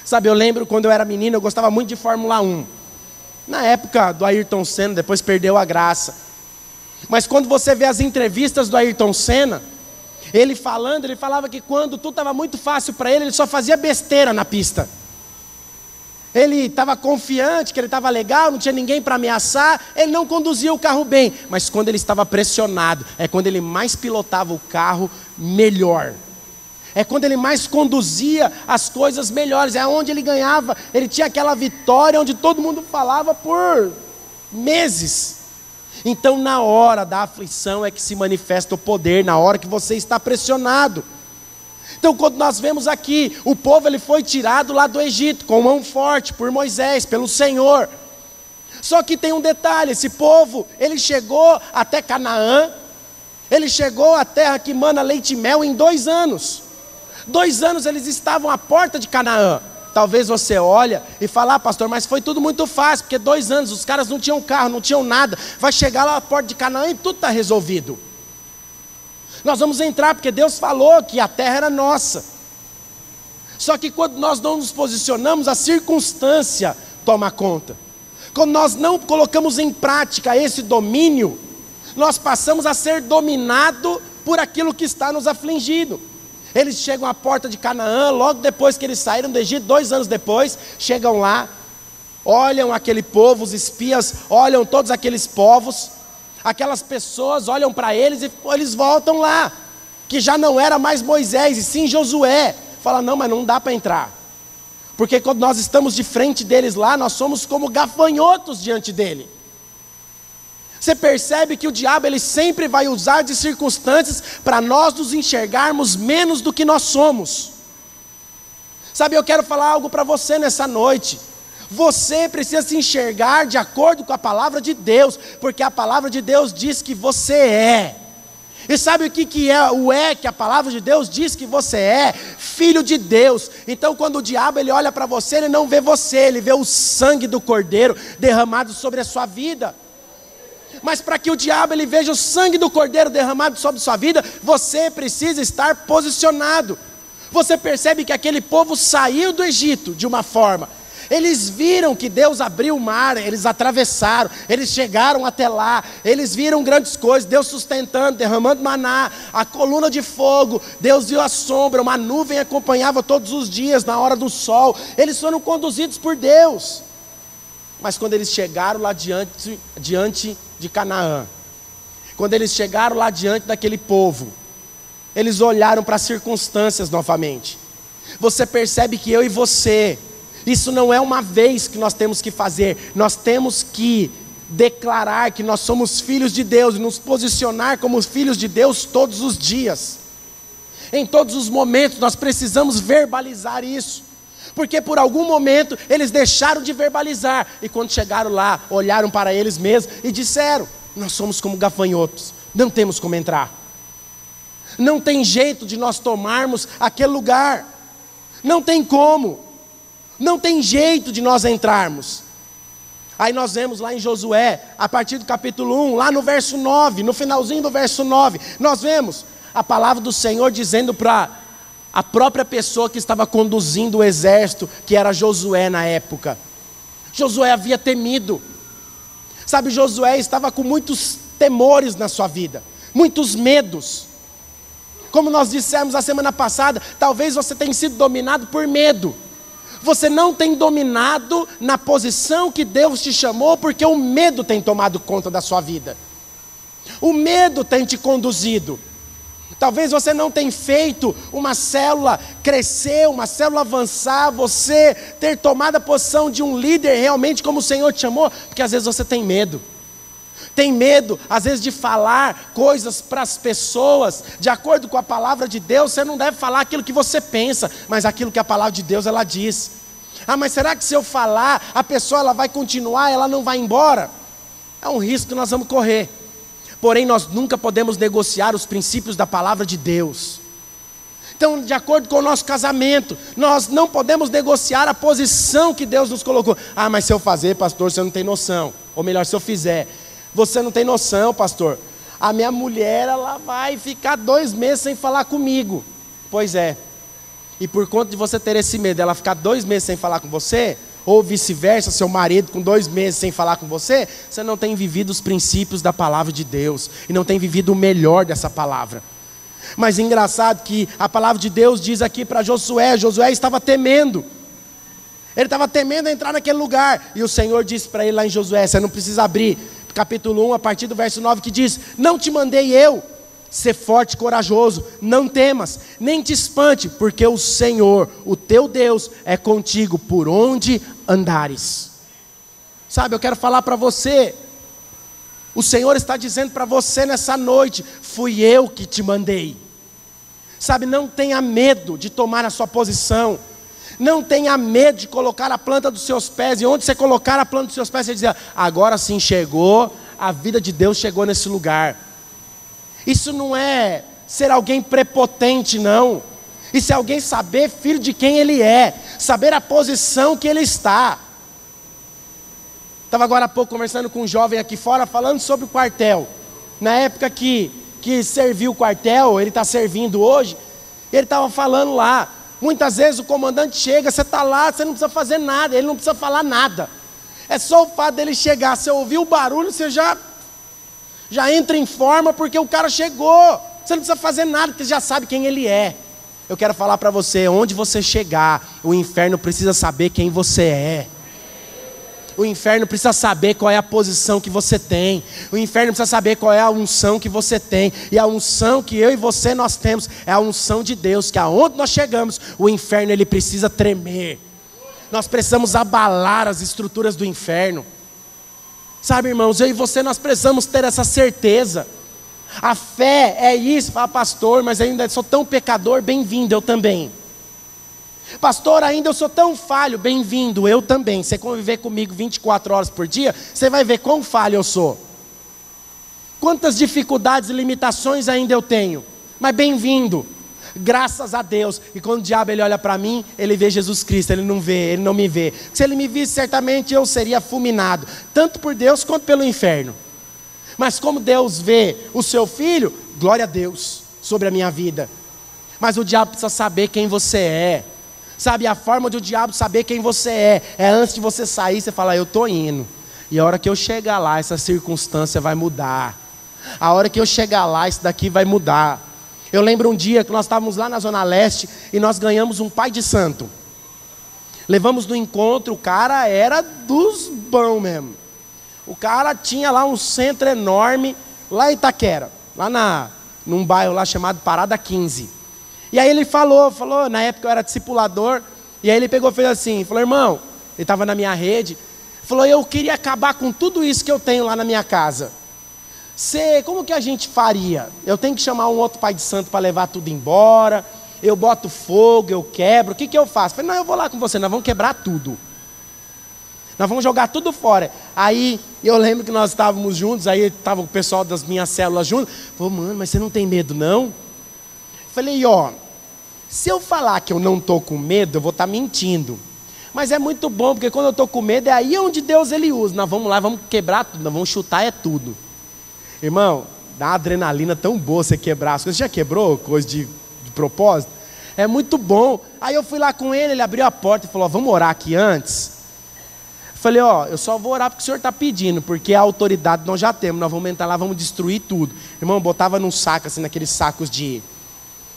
Sabe, eu lembro quando eu era menino, eu gostava muito de Fórmula 1. Na época do Ayrton Senna, depois perdeu a graça. Mas quando você vê as entrevistas do Ayrton Senna, ele falava que quando tudo estava muito fácil para ele só fazia besteira na pista. Ele estava confiante que ele estava legal, não tinha ninguém para ameaçar, ele não conduzia o carro bem. Mas quando ele estava pressionado, é quando ele mais pilotava o carro melhor. É quando ele mais conduzia as coisas melhores, é onde ele ganhava, ele tinha aquela vitória onde todo mundo falava por meses. Então na hora da aflição é que se manifesta o poder, na hora que você está pressionado. Então quando nós vemos aqui, o povo ele foi tirado lá do Egito, com mão forte, por Moisés, pelo Senhor. Só que tem um detalhe, esse povo, ele chegou até Canaã, ele chegou à terra que mana leite e mel em 2 anos. 2 anos eles estavam à porta de Canaã. Talvez você olha e fala, pastor, mas foi tudo muito fácil, porque 2 anos, os caras não tinham carro, não tinham nada, vai chegar lá à porta de Canaã e tudo está resolvido. Nós vamos entrar, porque Deus falou que a terra era nossa. Só que quando nós não nos posicionamos, a circunstância toma conta. Quando nós não colocamos em prática esse domínio, nós passamos a ser dominados por aquilo que está nos afligindo. Eles chegam à porta de Canaã, logo depois que eles saíram do Egito, 2 anos depois, chegam lá, olham aquele povo, os espias olham todos aqueles povos, aquelas pessoas olham para eles e eles voltam lá, que já não era mais Moisés, e sim Josué. Fala, não, mas não dá para entrar, porque quando nós estamos de frente deles lá, nós somos como gafanhotos diante dele. Você percebe que o diabo ele sempre vai usar de circunstâncias para nós nos enxergarmos menos do que nós somos. Sabe, eu quero falar algo para você nessa noite. Você precisa se enxergar de acordo com a palavra de Deus, porque a palavra de Deus diz que você é. E sabe o que é o que a palavra de Deus diz que você é? Filho de Deus. Então quando o diabo ele olha para você, ele não vê você, ele vê o sangue do Cordeiro derramado sobre a sua vida. Mas para que o diabo ele veja o sangue do Cordeiro derramado sobre sua vida, você precisa estar posicionado. Você percebe que aquele povo saiu do Egito de uma forma. Eles viram que Deus abriu o mar, eles atravessaram, eles chegaram até lá, eles viram grandes coisas, Deus sustentando, derramando maná, a coluna de fogo, Deus viu a sombra, uma nuvem acompanhava todos os dias na hora do sol, eles foram conduzidos por Deus. Mas quando eles chegaram lá diante de Canaã, quando eles chegaram lá diante daquele povo, Eles olharam para as circunstâncias novamente. Você percebe que eu e você, isso não é uma vez que nós temos que fazer. Nós temos que declarar que nós somos filhos de Deus e nos posicionar como filhos de Deus todos os dias. Em todos os momentos nós precisamos verbalizar isso. Porque por algum momento eles deixaram de verbalizar. E quando chegaram lá, olharam para eles mesmos e disseram: nós somos como gafanhotos, não temos como entrar. Não tem jeito de nós tomarmos aquele lugar. Não tem como. Não tem jeito de nós entrarmos. Aí nós vemos lá em Josué, a partir do capítulo 1, lá no verso 9, no finalzinho do verso 9, nós vemos a palavra do Senhor dizendo para a própria pessoa que estava conduzindo o exército, que era Josué na época. Josué havia temido. Sabe, Josué estava com muitos temores na sua vida, muitos medos. Como nós dissemos a semana passada, talvez você tenha sido dominado por medo. Você não tem dominado na posição que Deus te chamou, porque o medo tem tomado conta da sua vida. O medo tem te conduzido. Talvez você não tenha feito uma célula crescer, uma célula avançar, você ter tomado a posição de um líder realmente como o Senhor te chamou, porque às vezes você tem medo. Tem medo, às vezes, de falar coisas para as pessoas, de acordo com a palavra de Deus. Você não deve falar aquilo que você pensa, mas aquilo que a palavra de Deus ela diz. Ah, mas será que se eu falar, a pessoa ela vai continuar, ela não vai embora? É um risco que nós vamos correr. Porém, nós nunca podemos negociar os princípios da palavra de Deus. Então, de acordo com o nosso casamento, nós não podemos negociar a posição que Deus nos colocou. Ah, mas se eu fazer, pastor, você não tem noção. Ou melhor, se eu fizer, você não tem noção, pastor. A minha mulher, ela vai ficar 2 meses sem falar comigo. Pois é. E por conta de você ter esse medo, ela ficar 2 meses sem falar com você, ou vice-versa, seu marido com 2 meses sem falar com você, você não tem vivido os princípios da palavra de Deus, e não tem vivido o melhor dessa palavra. Mas engraçado que a palavra de Deus diz aqui para Josué, Josué estava temendo. Ele estava temendo entrar naquele lugar, e o Senhor disse para ele lá em Josué, você não precisa abrir, capítulo 1, a partir do verso 9, que diz: não te mandei eu, ser forte e corajoso, não temas, nem te espante, porque o Senhor, o teu Deus, é contigo por onde andares. Sabe, eu quero falar para você, o Senhor está dizendo para você nessa noite: fui eu que te mandei. Sabe, não tenha medo de tomar a sua posição. Não tenha medo de colocar a planta dos seus pés. E onde você colocar a planta dos seus pés, você dizer: agora sim chegou, a vida de Deus chegou nesse lugar. Isso não é ser alguém prepotente, não. Isso é alguém saber, filho, de quem ele é, saber a posição que ele está. Estava agora há pouco conversando com um jovem aqui fora, falando sobre o quartel. Na época que serviu o quartel, ele está servindo hoje, ele estava falando lá. Muitas vezes o comandante chega, você está lá, você não precisa fazer nada, ele não precisa falar nada. É só o fato dele chegar, você ouvir o barulho, você já entra em forma, porque o cara chegou. Você não precisa fazer nada, porque você já sabe quem ele é. Eu quero falar para você, onde você chegar, o inferno precisa saber quem você é. O inferno precisa saber qual é a posição que você tem. O inferno precisa saber qual é a unção que você tem. E a unção que eu e você nós temos é a unção de Deus, que aonde nós chegamos, o inferno ele precisa tremer. Nós precisamos abalar as estruturas do inferno. Sabe, irmãos, eu e você nós precisamos ter essa certeza. A fé é isso. Fala: pastor, mas ainda sou tão pecador. Bem-vindo, eu também. Pastor, ainda eu sou tão falho. Bem-vindo, eu também. Você conviver comigo 24 horas por dia, você vai ver quão falho eu sou. Quantas dificuldades e limitações ainda eu tenho. Mas bem-vindo, graças a Deus. E quando o diabo ele olha para mim, ele vê Jesus Cristo, ele não me vê. Se ele me visse, certamente eu seria fulminado, tanto por Deus quanto pelo inferno. Mas como Deus vê o seu filho, glória a Deus sobre a minha vida. Mas o diabo precisa saber quem você é. Sabe, a forma de o diabo saber quem você é antes de você sair, você fala: eu estou indo. E a hora que eu chegar lá, essa circunstância vai mudar. A hora que eu chegar lá, isso daqui vai mudar. Eu lembro um dia que nós estávamos lá na Zona Leste e nós ganhamos um pai de santo. Levamos no encontro, o cara era dos bons mesmo. O cara tinha lá um centro enorme, lá em Itaquera, lá num bairro lá chamado Parada 15. E aí ele falou, na época eu era discipulador, e aí ele pegou e fez assim, falou, irmão, ele estava na minha rede, falou, eu queria acabar com tudo isso que eu tenho lá na minha casa. Como que a gente faria? Eu tenho que chamar um outro pai de santo para levar tudo embora, eu boto fogo, eu quebro, o que eu faço? Falei, não, eu vou lá com você, nós vamos quebrar tudo. Nós vamos jogar tudo fora. Aí eu lembro que nós estávamos juntos, aí estava o pessoal das minhas células juntos. Falou, mano, mas você não tem medo não? Falei, ó, se eu falar que eu não estou com medo, eu vou estar mentindo. Mas é muito bom, porque quando eu estou com medo, é aí onde Deus ele usa. Nós vamos lá, vamos quebrar tudo, nós vamos chutar tudo. Irmão, dá uma adrenalina tão boa você quebrar as coisas. Você já quebrou coisa de propósito? É muito bom. Aí eu fui lá com ele abriu a porta e falou, ó, vamos orar aqui antes? Falei, ó, eu só vou orar porque o senhor está pedindo, porque a autoridade nós já temos, nós vamos entrar lá, vamos destruir tudo. Irmão, botava num saco, assim, naqueles sacos de...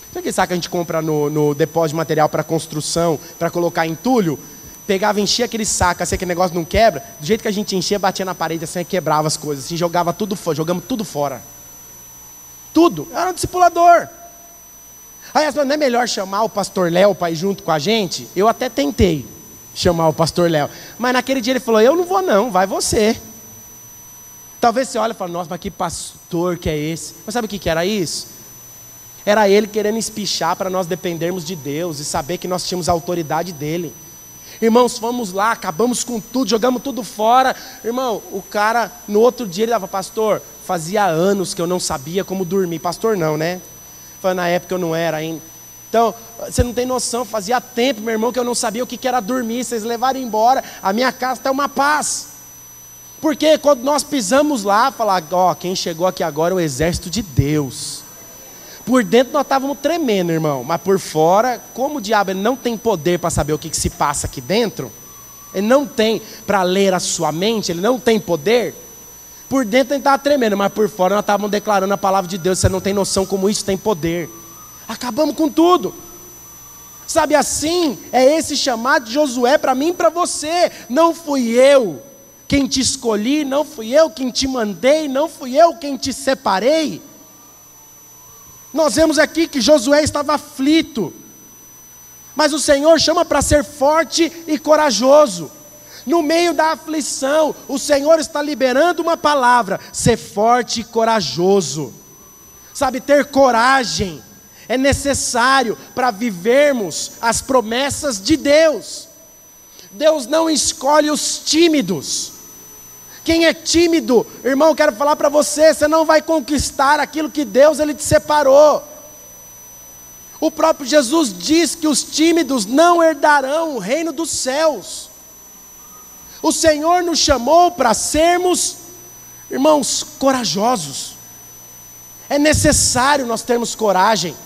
Sabe aquele saco que a gente compra no depósito de material para construção, para colocar entulho? Pegava, enchia aquele saco, assim, aquele negócio não quebra, do jeito que a gente enchia, batia na parede, assim, quebrava as coisas, assim, jogava tudo fora, jogamos tudo fora. Tudo, eu era um discipulador. Aí as pessoas, não é melhor chamar o pastor Léo para ir junto com a gente? Eu até tentei chamar o pastor Léo, mas naquele dia ele falou, eu não vou não, vai você. Talvez você olhe e fale, nossa, mas que pastor que é esse? Mas sabe o que era isso? Era ele querendo espichar para nós dependermos de Deus e saber que nós tínhamos a autoridade dele. Irmãos, fomos lá, acabamos com tudo, jogamos tudo fora. Irmão, o cara, no outro dia ele dava, pastor, fazia anos que eu não sabia como dormir. Pastor não, né? Na época eu não era ainda. Então, você não tem noção, fazia tempo, meu irmão, que eu não sabia o que era dormir. Vocês levaram embora, a minha casa está uma paz. Porque quando nós pisamos lá, falar, ó, quem chegou aqui agora é o exército de Deus. Por dentro nós estávamos tremendo, irmão, mas por fora, como o diabo ele não tem poder para saber o que se passa aqui dentro, ele não tem para ler a sua mente, ele não tem poder. Por dentro ele estava tremendo, mas por fora nós estávamos declarando a palavra de Deus. Você não tem noção como isso tem poder. Acabamos com tudo. Sabe, assim é esse chamado de Josué para mim e para você. Não fui eu quem te escolhi, não fui eu quem te mandei, não fui eu quem te separei. Nós vemos aqui que Josué estava aflito, mas o Senhor chama para ser forte e corajoso. No meio da aflição, o Senhor está liberando uma palavra: ser forte e corajoso. Sabe, ter coragem é necessário para vivermos as promessas de Deus. Deus não escolhe os tímidos. Quem é tímido, irmão, eu quero falar para você, você não vai conquistar aquilo que Deus ele te separou. O próprio Jesus diz que os tímidos não herdarão o reino dos céus. O Senhor nos chamou para sermos, irmãos, corajosos. É necessário nós termos coragem.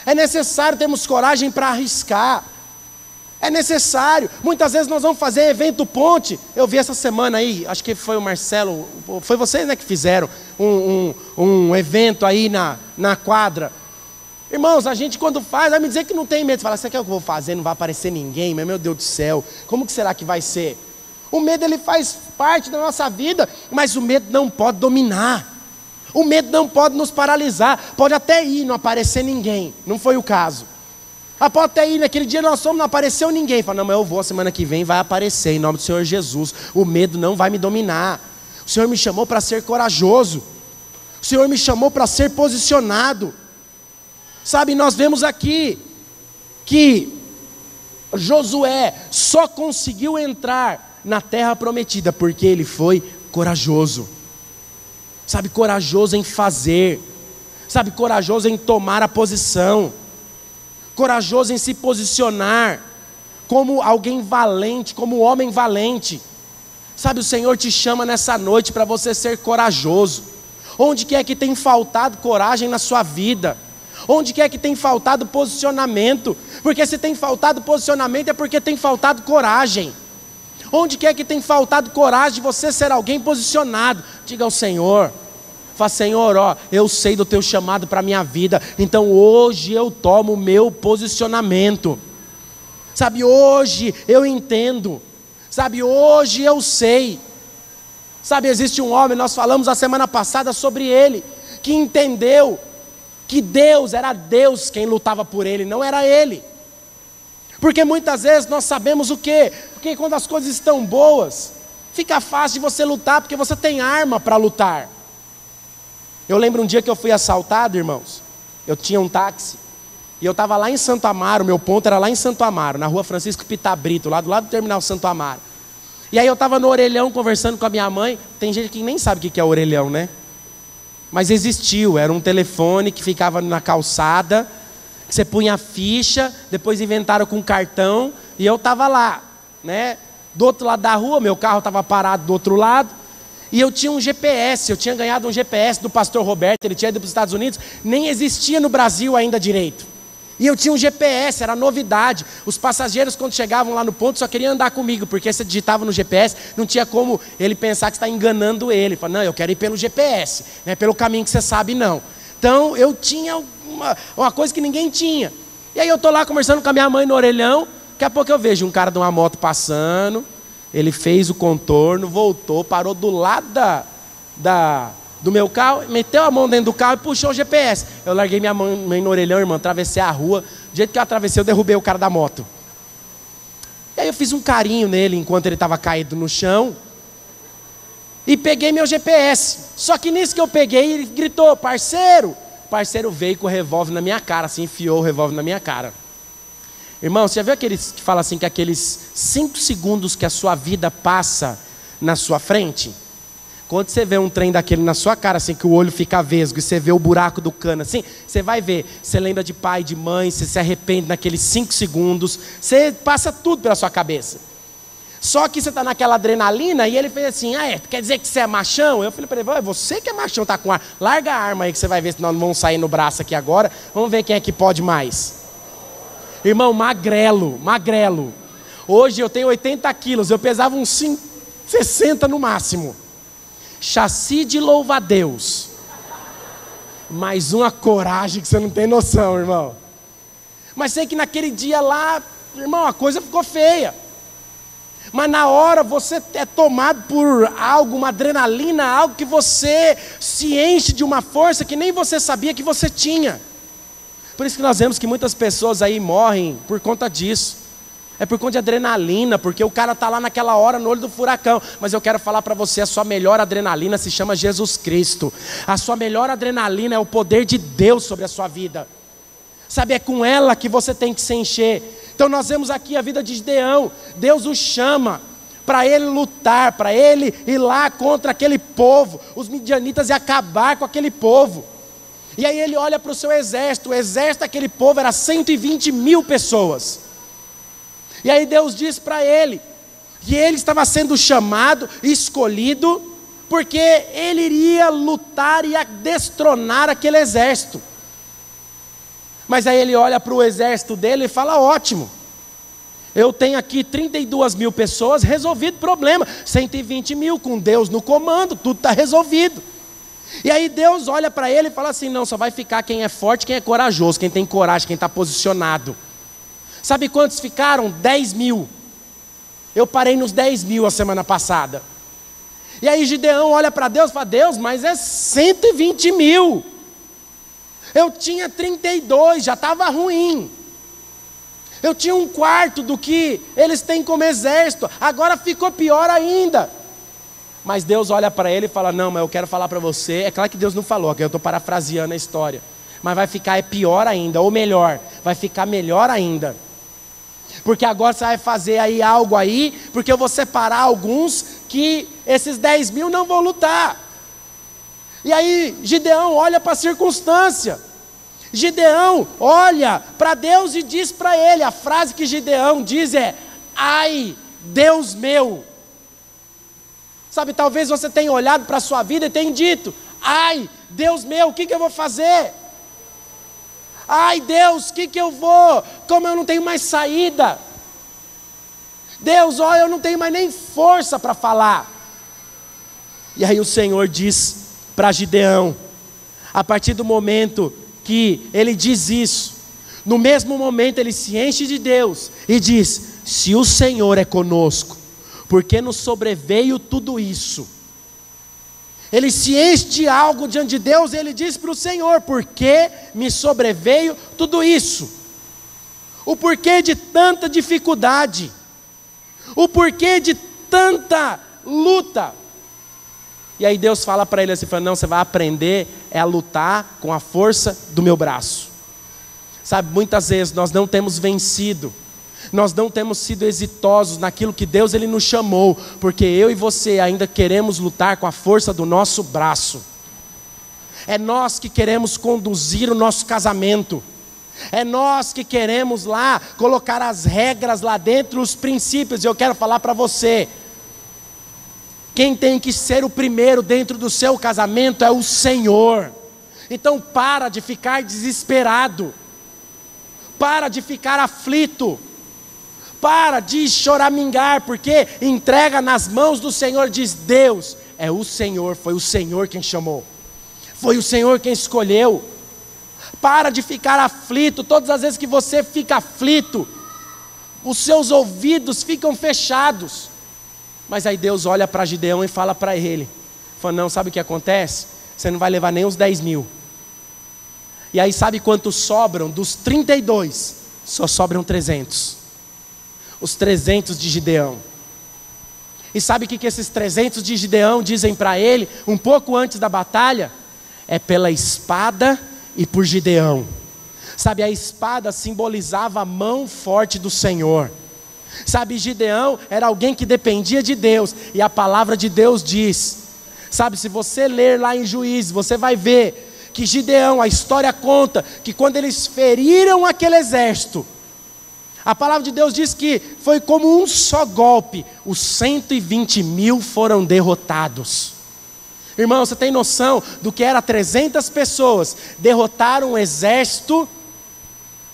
É necessário termos coragem para arriscar. É necessário. Muitas vezes nós vamos fazer evento ponte. Eu vi essa semana aí, acho que foi o Marcelo, foi vocês, né, que fizeram um evento aí na quadra. Irmãos, a gente quando faz, vai me dizer que não tem medo. Você fala, você quer o que eu vou fazer? Não vai aparecer ninguém, mas meu Deus do céu, como que será que vai ser? O medo ele faz parte da nossa vida, mas o medo não pode dominar. O medo não pode nos paralisar. Pode até ir, não aparecer ninguém. Não foi o caso. Pode até ir, naquele dia nós fomos, não apareceu ninguém. Fala, não, mas eu vou, semana que vem vai aparecer, em nome do Senhor Jesus. O medo não vai me dominar. O Senhor me chamou para ser corajoso. O Senhor me chamou para ser posicionado. Sabe, nós vemos aqui que Josué só conseguiu entrar na terra prometida porque ele foi corajoso. Sabe, corajoso em fazer. Sabe, corajoso em tomar a posição. Corajoso em se posicionar como alguém valente, como homem valente. Sabe, o Senhor te chama nessa noite para você ser corajoso. Onde que é que tem faltado coragem na sua vida? Onde que é que tem faltado posicionamento? Porque se tem faltado posicionamento é porque tem faltado coragem. Onde que é que tem faltado coragem de você ser alguém posicionado? Diga ao Senhor. Fala, Senhor, ó, eu sei do teu chamado para a minha vida, então hoje eu tomo o meu posicionamento. Sabe, hoje eu entendo. Sabe, hoje eu sei. Sabe, existe um homem, nós falamos a semana passada sobre ele, que entendeu que Deus era Deus quem lutava por ele, não era ele. Porque muitas vezes nós sabemos o quê? Porque quando as coisas estão boas, fica fácil de você lutar, porque você tem arma para lutar. Eu lembro um dia que eu fui assaltado, irmãos. Eu tinha um táxi, e eu estava lá em Santo Amaro, meu ponto era lá em Santo Amaro, na rua Francisco Pitabrito, lá do lado do terminal Santo Amaro. E aí eu estava no orelhão conversando com a minha mãe. Tem gente que nem sabe o que é orelhão, né? Mas existiu, era um telefone que ficava na calçada, que você punha a ficha, depois inventaram com cartão, e eu estava lá, né? Do outro lado da rua, meu carro estava parado do outro lado, e eu tinha um GPS, eu tinha ganhado um GPS do pastor Roberto, ele tinha ido para os Estados Unidos, nem existia no Brasil ainda direito. E eu tinha um GPS, era novidade. Os passageiros, quando chegavam lá no ponto, só queriam andar comigo, porque você digitava no GPS, não tinha como ele pensar que você está enganando ele. Ele falou, não, eu quero ir pelo GPS, não é pelo caminho que você sabe, não. Então, eu tinha uma coisa que ninguém tinha. E aí eu estou lá conversando com a minha mãe no orelhão, daqui a pouco eu vejo um cara de uma moto passando, ele fez o contorno, voltou, parou do lado do meu carro, meteu a mão dentro do carro e puxou o GPS. Eu larguei minha mãe no orelhão, irmão, atravessei a rua. Do jeito que eu atravessei, eu derrubei o cara da moto. E aí eu fiz um carinho nele enquanto ele estava caído no chão. E peguei meu GPS. Só que nisso que eu peguei, ele gritou, parceiro. O parceiro veio com o revólver na minha cara, assim, enfiou o revólver na minha cara. Irmão, você já viu aqueles que falam assim, que aqueles 5 segundos que a sua vida passa na sua frente? Quando você vê um trem daquele na sua cara, assim, que o olho fica vesgo, e você vê o buraco do cano, assim, você vai ver, você lembra de pai, de mãe, você se arrepende naqueles 5 segundos, você passa tudo pela sua cabeça. Só que você está naquela adrenalina, e ele fez assim, quer dizer que você é machão? Eu falei para ele, você que é machão, tá com ar, larga a arma aí que você vai ver, senão não vão sair no braço aqui agora, vamos ver quem é que pode mais. Irmão, magrelo. Hoje eu tenho 80 quilos, eu pesava uns 60 no máximo. Chassi de louva-a-Deus. Mais uma coragem que você não tem noção, irmão. Mas sei que naquele dia lá, irmão, a coisa ficou feia. Mas na hora você é tomado por algo, uma adrenalina, algo que você se enche de uma força que nem você sabia que você tinha. Por isso que nós vemos que muitas pessoas aí morrem por conta disso. É por conta de adrenalina, porque o cara está lá naquela hora no olho do furacão. Mas eu quero falar para você, a sua melhor adrenalina se chama Jesus Cristo. A sua melhor adrenalina é o poder de Deus sobre a sua vida. Sabe, é com ela que você tem que se encher. Então nós vemos aqui a vida de Gideão. Deus o chama para ele lutar, para ele ir lá contra aquele povo, os midianitas, e acabar com aquele povo. E aí ele olha para o seu exército. O exército daquele povo era 120 mil pessoas. E aí Deus diz para ele que ele estava sendo chamado, escolhido, porque ele iria lutar e destronar aquele exército. Mas aí ele olha para o exército dele e fala, ótimo, eu tenho aqui 32 mil pessoas, resolvido o problema, 120 mil com Deus no comando, tudo está resolvido. E aí Deus olha para ele e fala assim, não, só vai ficar quem é forte, quem é corajoso, quem tem coragem, quem está posicionado. Sabe quantos ficaram? 10 mil. Eu parei nos 10 mil a semana passada. E aí Gideão olha para Deus e fala, Deus, mas é 120 mil. Eu tinha 32, já estava ruim. Eu tinha 1/4 do que eles têm como exército, agora ficou pior ainda. Mas Deus olha para ele e fala, não, mas eu quero falar para você. É claro que Deus não falou, aqui eu estou parafraseando a história. Mas vai ficar pior ainda, ou melhor, vai ficar melhor ainda. Porque agora você vai fazer aí algo aí, porque eu vou separar alguns que esses 10 mil não vão lutar. E aí Gideão olha para a circunstância. Gideão olha para Deus e diz para ele, a frase que Gideão diz é, ai, Deus meu. Sabe, talvez você tenha olhado para a sua vida e tenha dito, ai, Deus meu, o que eu vou fazer? Ai Deus, o que eu vou? Como eu não tenho mais saída? Deus, olha, eu não tenho mais nem força para falar. E aí o Senhor diz para Gideão, a partir do momento que ele diz isso, no mesmo momento ele se enche de Deus e diz, se o Senhor é conosco, porque nos sobreveio tudo isso? Ele se enche de algo diante de Deus e ele diz para o Senhor: por que me sobreveio tudo isso? O porquê de tanta dificuldade? O porquê de tanta luta? E aí Deus fala para ele assim, fala, não, você vai aprender a lutar com a força do meu braço. Sabe, muitas vezes nós não temos vencido, nós não temos sido exitosos naquilo que Deus ele nos chamou, porque eu e você ainda queremos lutar com a força do nosso braço. É nós que queremos conduzir o nosso casamento, é nós que queremos lá colocar as regras lá dentro, os princípios. E eu quero falar para você, quem tem que ser o primeiro dentro do seu casamento é o Senhor. Então para de ficar desesperado, para de ficar aflito, para de choramingar, porque entrega nas mãos do Senhor. Diz: Deus, é o Senhor, foi o Senhor quem chamou, foi o Senhor quem escolheu. Para de ficar aflito. Todas as vezes que você fica aflito, os seus ouvidos ficam fechados. Mas aí Deus olha para Gideão e fala para ele, fala, não, sabe o que acontece? Você não vai levar nem os 10 mil. E aí sabe quantos sobram? Dos 32, só sobram 300. Os 300 de Gideão. E sabe o que esses 300 de Gideão dizem para ele, um pouco antes da batalha? É pela espada e por Gideão. Sabe, a espada simbolizava a mão forte do Senhor. Sabe, Gideão era alguém que dependia de Deus. E a palavra de Deus diz, sabe, se você ler lá em Juízes, você vai ver que Gideão, a história conta que quando eles feriram aquele exército, a palavra de Deus diz que foi como um só golpe, os 120 mil foram derrotados. Irmão, você tem noção do que era 300 pessoas derrotaram um exército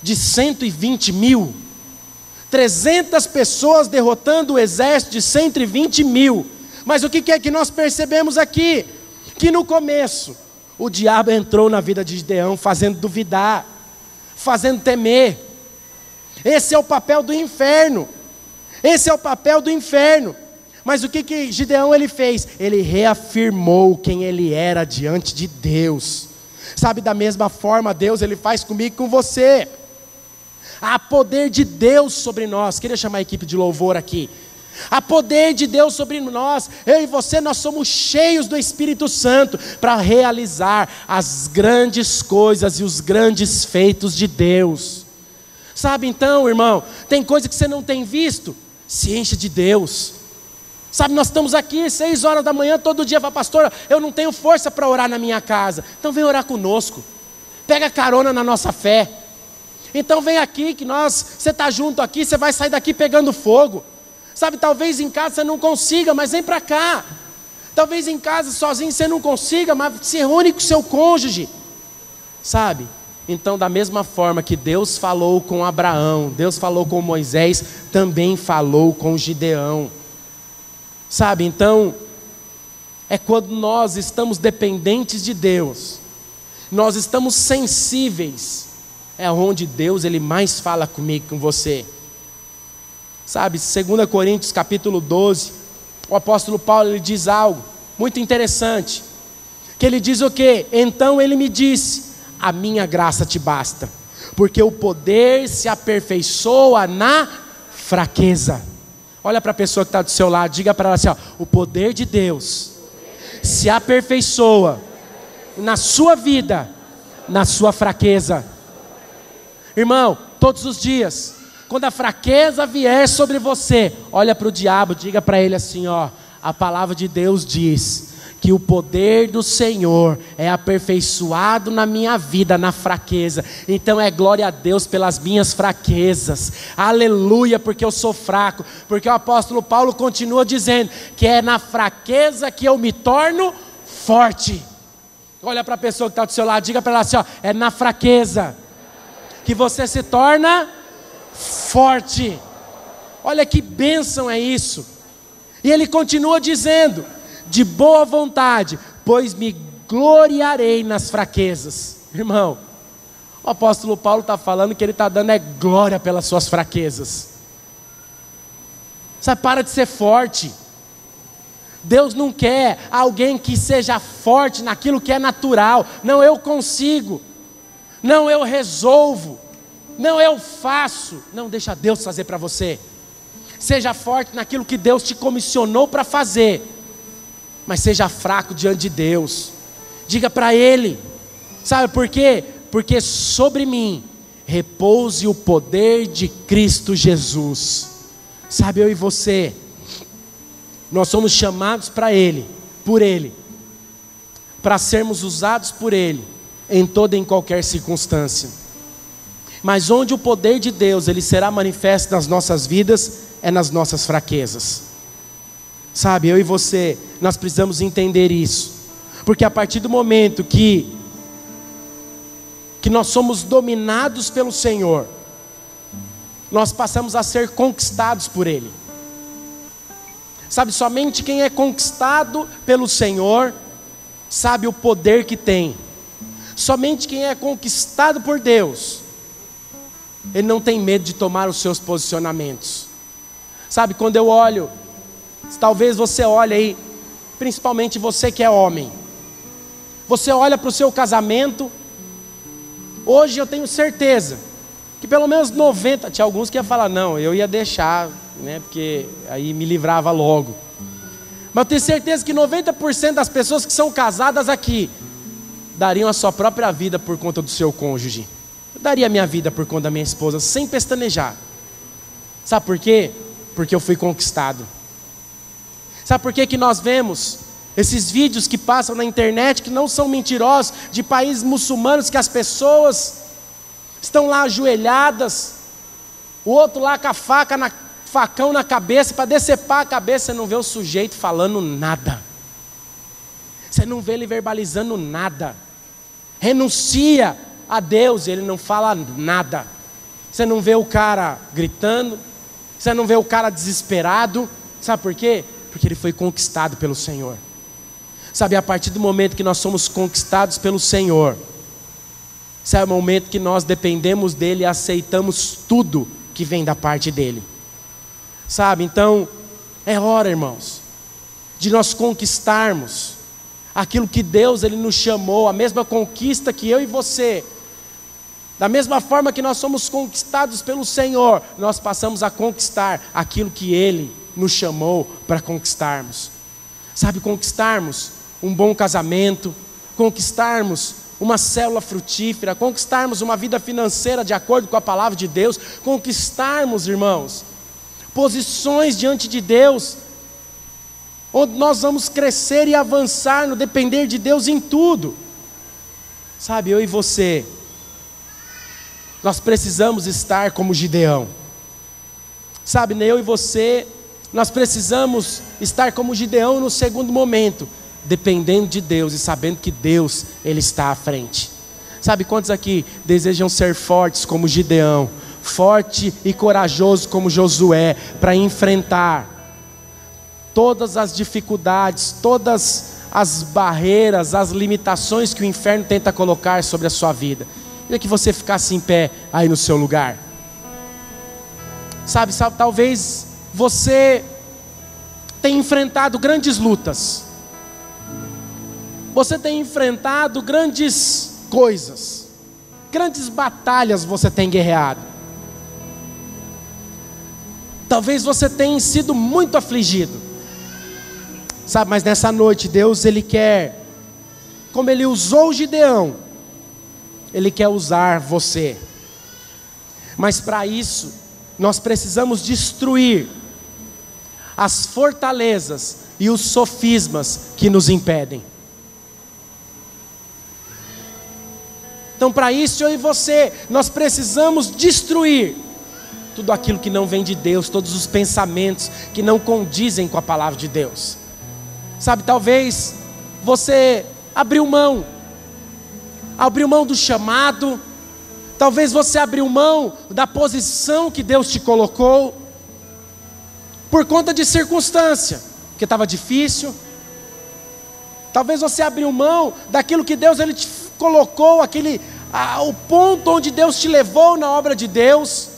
de 120 mil? 300 pessoas derrotando o exército de 120 mil. Mas o que é que nós percebemos aqui? Que no começo, o diabo entrou na vida de Gideão, fazendo duvidar, fazendo temer. Esse é o papel do inferno. Esse é o papel do inferno. Mas o que Gideão ele fez? Ele reafirmou quem ele era diante de Deus. Sabe, da mesma forma Deus ele faz comigo e com você. Há poder de Deus sobre nós. Queria chamar a equipe de louvor aqui. Há poder de Deus sobre nós. Eu e você, nós somos cheios do Espírito Santo para realizar as grandes coisas e os grandes feitos de Deus. Sabe, então, irmão, tem coisa que você não tem visto? Se enche de Deus. Sabe, nós estamos aqui 6 horas da manhã todo dia. Fala, pastor, eu não tenho força para orar na minha casa. Então vem orar conosco. Pega carona na nossa fé. Então vem aqui que você está junto aqui, você vai sair daqui pegando fogo. Sabe, talvez em casa você não consiga, mas vem para cá. Talvez em casa sozinho você não consiga, mas se reúne com o seu cônjuge. Sabe? Então, da mesma forma que Deus falou com Abraão, Deus falou com Moisés, também falou com Gideão. Sabe, então, é quando nós estamos dependentes de Deus, nós estamos sensíveis, é onde Deus ele mais fala comigo, com você. Sabe, 2 Coríntios capítulo 12, o apóstolo Paulo ele diz algo muito interessante, que ele diz o quê? Então ele me disse, a minha graça te basta, porque o poder se aperfeiçoa na fraqueza. Olha para a pessoa que está do seu lado, diga para ela assim, ó, o poder de Deus se aperfeiçoa na sua vida, na sua fraqueza. Irmão, todos os dias, quando a fraqueza vier sobre você, olha para o diabo, diga para ele assim, ó, a palavra de Deus diz que o poder do Senhor é aperfeiçoado na minha vida, na fraqueza. Então é glória a Deus pelas minhas fraquezas, aleluia, porque eu sou fraco, porque o apóstolo Paulo continua dizendo, que é na fraqueza que eu me torno forte. Olha para a pessoa que está do seu lado, diga para ela assim, ó, é na fraqueza que você se torna forte. Olha que bênção é isso. E ele continua dizendo, de boa vontade, pois me gloriarei nas fraquezas. Irmão, o apóstolo Paulo está falando que ele está dando glória pelas suas fraquezas. Sabe, para de ser forte. Deus não quer alguém que seja forte naquilo que é natural. Não, eu consigo. Não, eu resolvo. Não, eu faço. Não, deixa Deus fazer para você. Seja forte naquilo que Deus te comissionou para fazer. Mas seja fraco diante de Deus. Diga para Ele. Sabe por quê? Porque sobre mim repouse o poder de Cristo Jesus. Sabe, eu e você, nós somos chamados para Ele, por Ele, para sermos usados por Ele, em toda e em qualquer circunstância. Mas onde o poder de Deus, Ele será manifesto nas nossas vidas, é nas nossas fraquezas. Sabe, eu e você, nós precisamos entender isso. Porque a partir do momento que nós somos dominados pelo Senhor, nós passamos a ser conquistados por Ele. Sabe, somente quem é conquistado pelo Senhor sabe o poder que tem. Somente quem é conquistado por Deus, ele não tem medo de tomar os seus posicionamentos. Sabe, quando eu olho, talvez você olhe aí, principalmente você que é homem, você olha para o seu casamento. Hoje eu tenho certeza que pelo menos 90, tinha alguns que iam falar, não, eu ia deixar, né, porque aí me livrava logo. Mas eu tenho certeza que 90% das pessoas que são casadas aqui dariam a sua própria vida por conta do seu cônjuge. Eu daria a minha vida por conta da minha esposa, sem pestanejar. Sabe por quê? Porque eu fui conquistado. Sabe por quê que nós vemos esses vídeos que passam na internet, que não são mentirosos, de países muçulmanos, que as pessoas estão lá ajoelhadas, o outro lá com a facão na cabeça, para decepar a cabeça, você não vê o sujeito falando nada, você não vê ele verbalizando nada, renuncia a Deus, ele não fala nada, você não vê o cara gritando, você não vê o cara desesperado. Sabe por quê? Porque ele foi conquistado pelo Senhor. Sabe, a partir do momento que nós somos conquistados pelo Senhor, esse é o momento que nós dependemos dEle e aceitamos tudo que vem da parte dEle. Sabe, então, é hora, irmãos, de nós conquistarmos aquilo que Deus, Ele nos chamou, a mesma conquista que eu e você. Da mesma forma que nós somos conquistados pelo Senhor, nós passamos a conquistar aquilo que Ele nos chamou para conquistarmos. Sabe, conquistarmos um bom casamento, conquistarmos uma célula frutífera, conquistarmos uma vida financeira de acordo com a palavra de Deus, conquistarmos, irmãos, posições diante de Deus, onde nós vamos crescer e avançar no depender de Deus em tudo. Sabe, eu e você, nós precisamos estar como Gideão. Sabe, eu e você, nós precisamos estar como Gideão no segundo momento, dependendo de Deus e sabendo que Deus, Ele está à frente. Sabe, quantos aqui desejam ser fortes como Gideão, forte e corajoso como Josué, para enfrentar todas as dificuldades, todas as barreiras, as limitações que o inferno tenta colocar sobre a sua vida? Queria que você ficasse em pé aí no seu lugar. Sabe, talvez você tenha enfrentado grandes lutas, você tem enfrentado grandes coisas, grandes batalhas você tem guerreado. Talvez você tenha sido muito afligido. Sabe, mas nessa noite Deus, Ele quer, como Ele usou Gideão, Ele quer usar você. Mas para isso, nós precisamos destruir as fortalezas e os sofismas que nos impedem. Então, para isso, eu e você, nós precisamos destruir tudo aquilo que não vem de Deus, todos os pensamentos que não condizem com a palavra de Deus. Sabe, talvez você abriu mão do chamado, talvez você abriu mão da posição que Deus te colocou, por conta de circunstância, porque estava difícil. Talvez você abriu mão daquilo que Deus, Ele te colocou, o ponto onde Deus te levou na obra de Deus,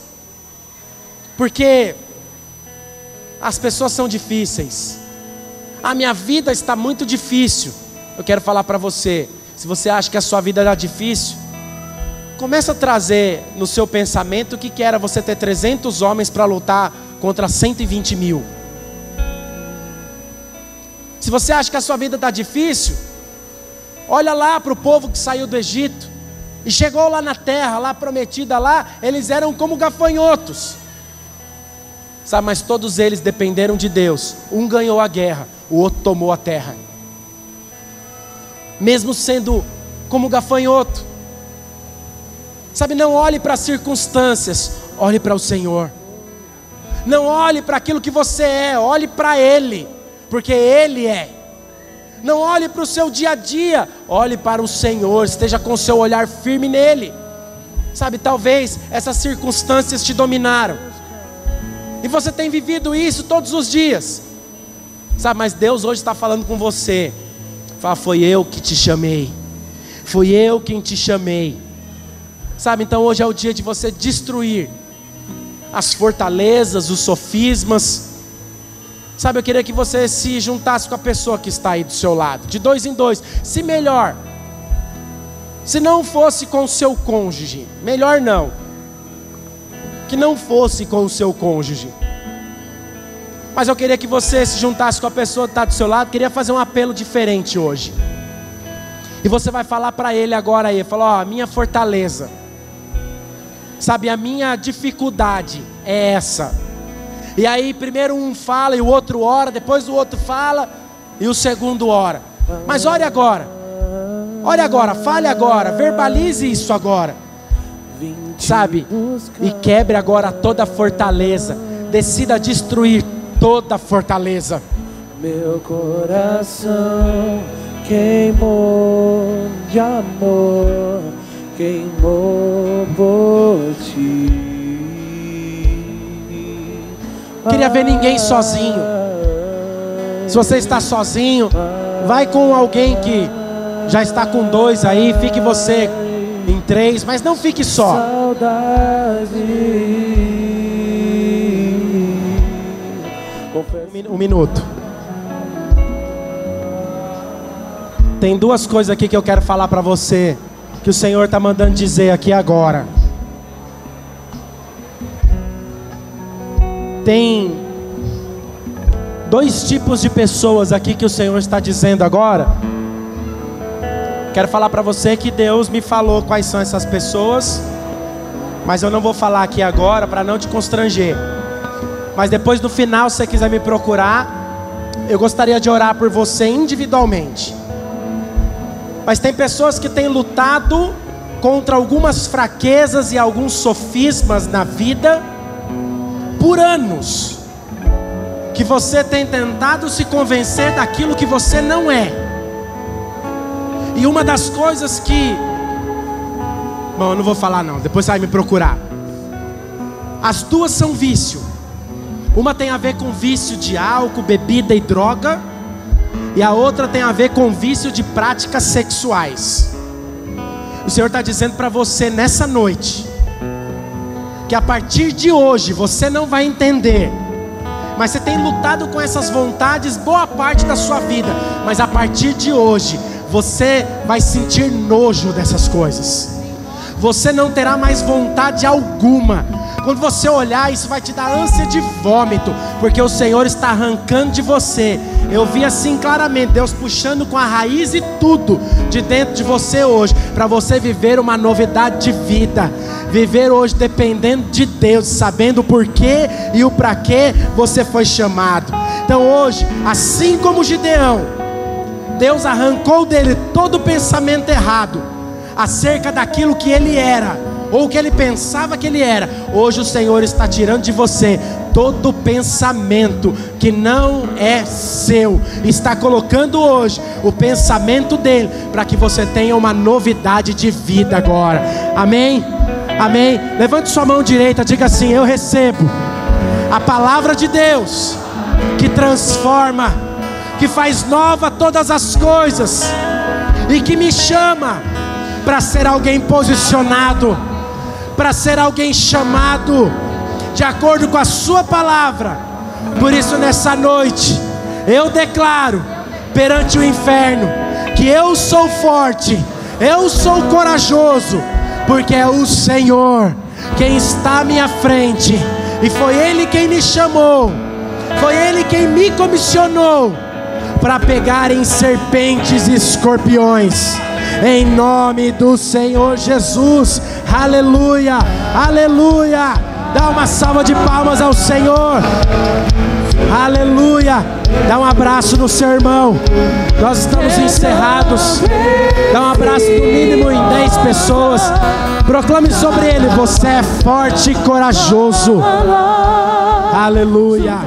porque as pessoas são difíceis, A minha vida está muito difícil. Eu quero falar para você, se você acha que a sua vida era difícil, começa a trazer no seu pensamento o que era você ter 300 homens para lutar contra 120 mil. Se você acha que a sua vida está difícil, olha lá para o povo que saiu do Egito e chegou lá na terra, lá prometida lá, eles eram como gafanhotos. Sabe, mas todos eles dependeram de Deus. Um ganhou a guerra, o outro tomou a terra. Mesmo sendo como gafanhoto. Sabe, não olhe para as circunstâncias, olhe para o Senhor. Não olhe para aquilo que você é, olhe para Ele, porque Ele é. Não olhe para o seu dia a dia, olhe para o Senhor, esteja com o seu olhar firme nele. Sabe, talvez essas circunstâncias te dominaram, e você tem vivido isso todos os dias. Sabe, mas Deus hoje está falando com você. Fala, foi eu que te chamei. Fui eu quem te chamei. Sabe, então hoje é o dia de você destruir as fortalezas, os sofismas. Sabe, eu queria que você se juntasse com a pessoa que está aí do seu lado, de 2 em 2. Se melhor, se não fosse com o seu cônjuge, melhor não, que não fosse com o seu cônjuge. Mas eu queria que você se juntasse com a pessoa que está do seu lado. Queria fazer um apelo diferente hoje. E você vai falar para ele agora aí, falar, ó, a minha fortaleza, sabe, a minha dificuldade é essa. E aí primeiro um fala e o outro ora, depois o outro fala e o segundo ora. Mas ore agora, fale agora, verbalize isso agora, sabe, e quebre agora toda a fortaleza. Decida destruir toda a fortaleza. Meu coração queimou de amor, queimou por ti. Queria ver ninguém sozinho. Se você está sozinho, vai com alguém que já está com 2 aí. Fique você em 3, mas não fique só. Um minuto. Tem 2 coisas aqui que eu quero falar para você, que o Senhor está mandando dizer aqui agora. Tem 2 tipos de pessoas aqui que o Senhor está dizendo agora. Quero falar para você que Deus me falou quais são essas pessoas, mas eu não vou falar aqui agora para não te constranger. Mas depois no final, se você quiser me procurar, eu gostaria de orar por você individualmente. Mas tem pessoas que têm lutado contra algumas fraquezas e alguns sofismas na vida por anos, que você tem tentado se convencer daquilo que você não é. E uma das coisas que... Bom, eu não vou falar não, depois você vai me procurar. As 2 são vício. Uma tem a ver com vício de álcool, bebida e droga, e a outra tem a ver com vício de práticas sexuais. O Senhor está dizendo para você nessa noite, que a partir de hoje você não vai entender, mas você tem lutado com essas vontades boa parte da sua vida, mas a partir de hoje você vai sentir nojo dessas coisas. Você não terá mais vontade alguma. Quando você olhar, isso vai te dar ânsia de vômito, porque o Senhor está arrancando de você. Eu vi assim claramente, Deus puxando com a raiz e tudo de dentro de você hoje, para você viver uma novidade de vida. Viver hoje dependendo de Deus, sabendo o porquê e o para quê você foi chamado. Então hoje, assim como Gideão, Deus arrancou dele todo o pensamento errado acerca daquilo que ele era, ou que ele pensava que ele era. Hoje o Senhor está tirando de você todo pensamento que não é seu, está colocando hoje o pensamento dele, para que você tenha uma novidade de vida agora. Amém? Amém? Levante sua mão direita, diga assim: eu recebo a palavra de Deus, que transforma, que faz nova todas as coisas, e que me chama para ser alguém posicionado, para ser alguém chamado de acordo com a sua palavra. Por isso nessa noite Eu declaro perante o inferno que eu sou forte, eu sou corajoso, porque é o Senhor quem está à minha frente, e foi Ele quem me chamou, foi Ele quem me comissionou para pegar em serpentes e escorpiões, em nome do Senhor Jesus. Aleluia, aleluia. Dá uma salva de palmas ao Senhor. Aleluia. Dá um abraço no seu irmão. Nós estamos encerrados. Dá um abraço no mínimo em 10 pessoas. Proclame sobre ele: você é forte e corajoso. Aleluia.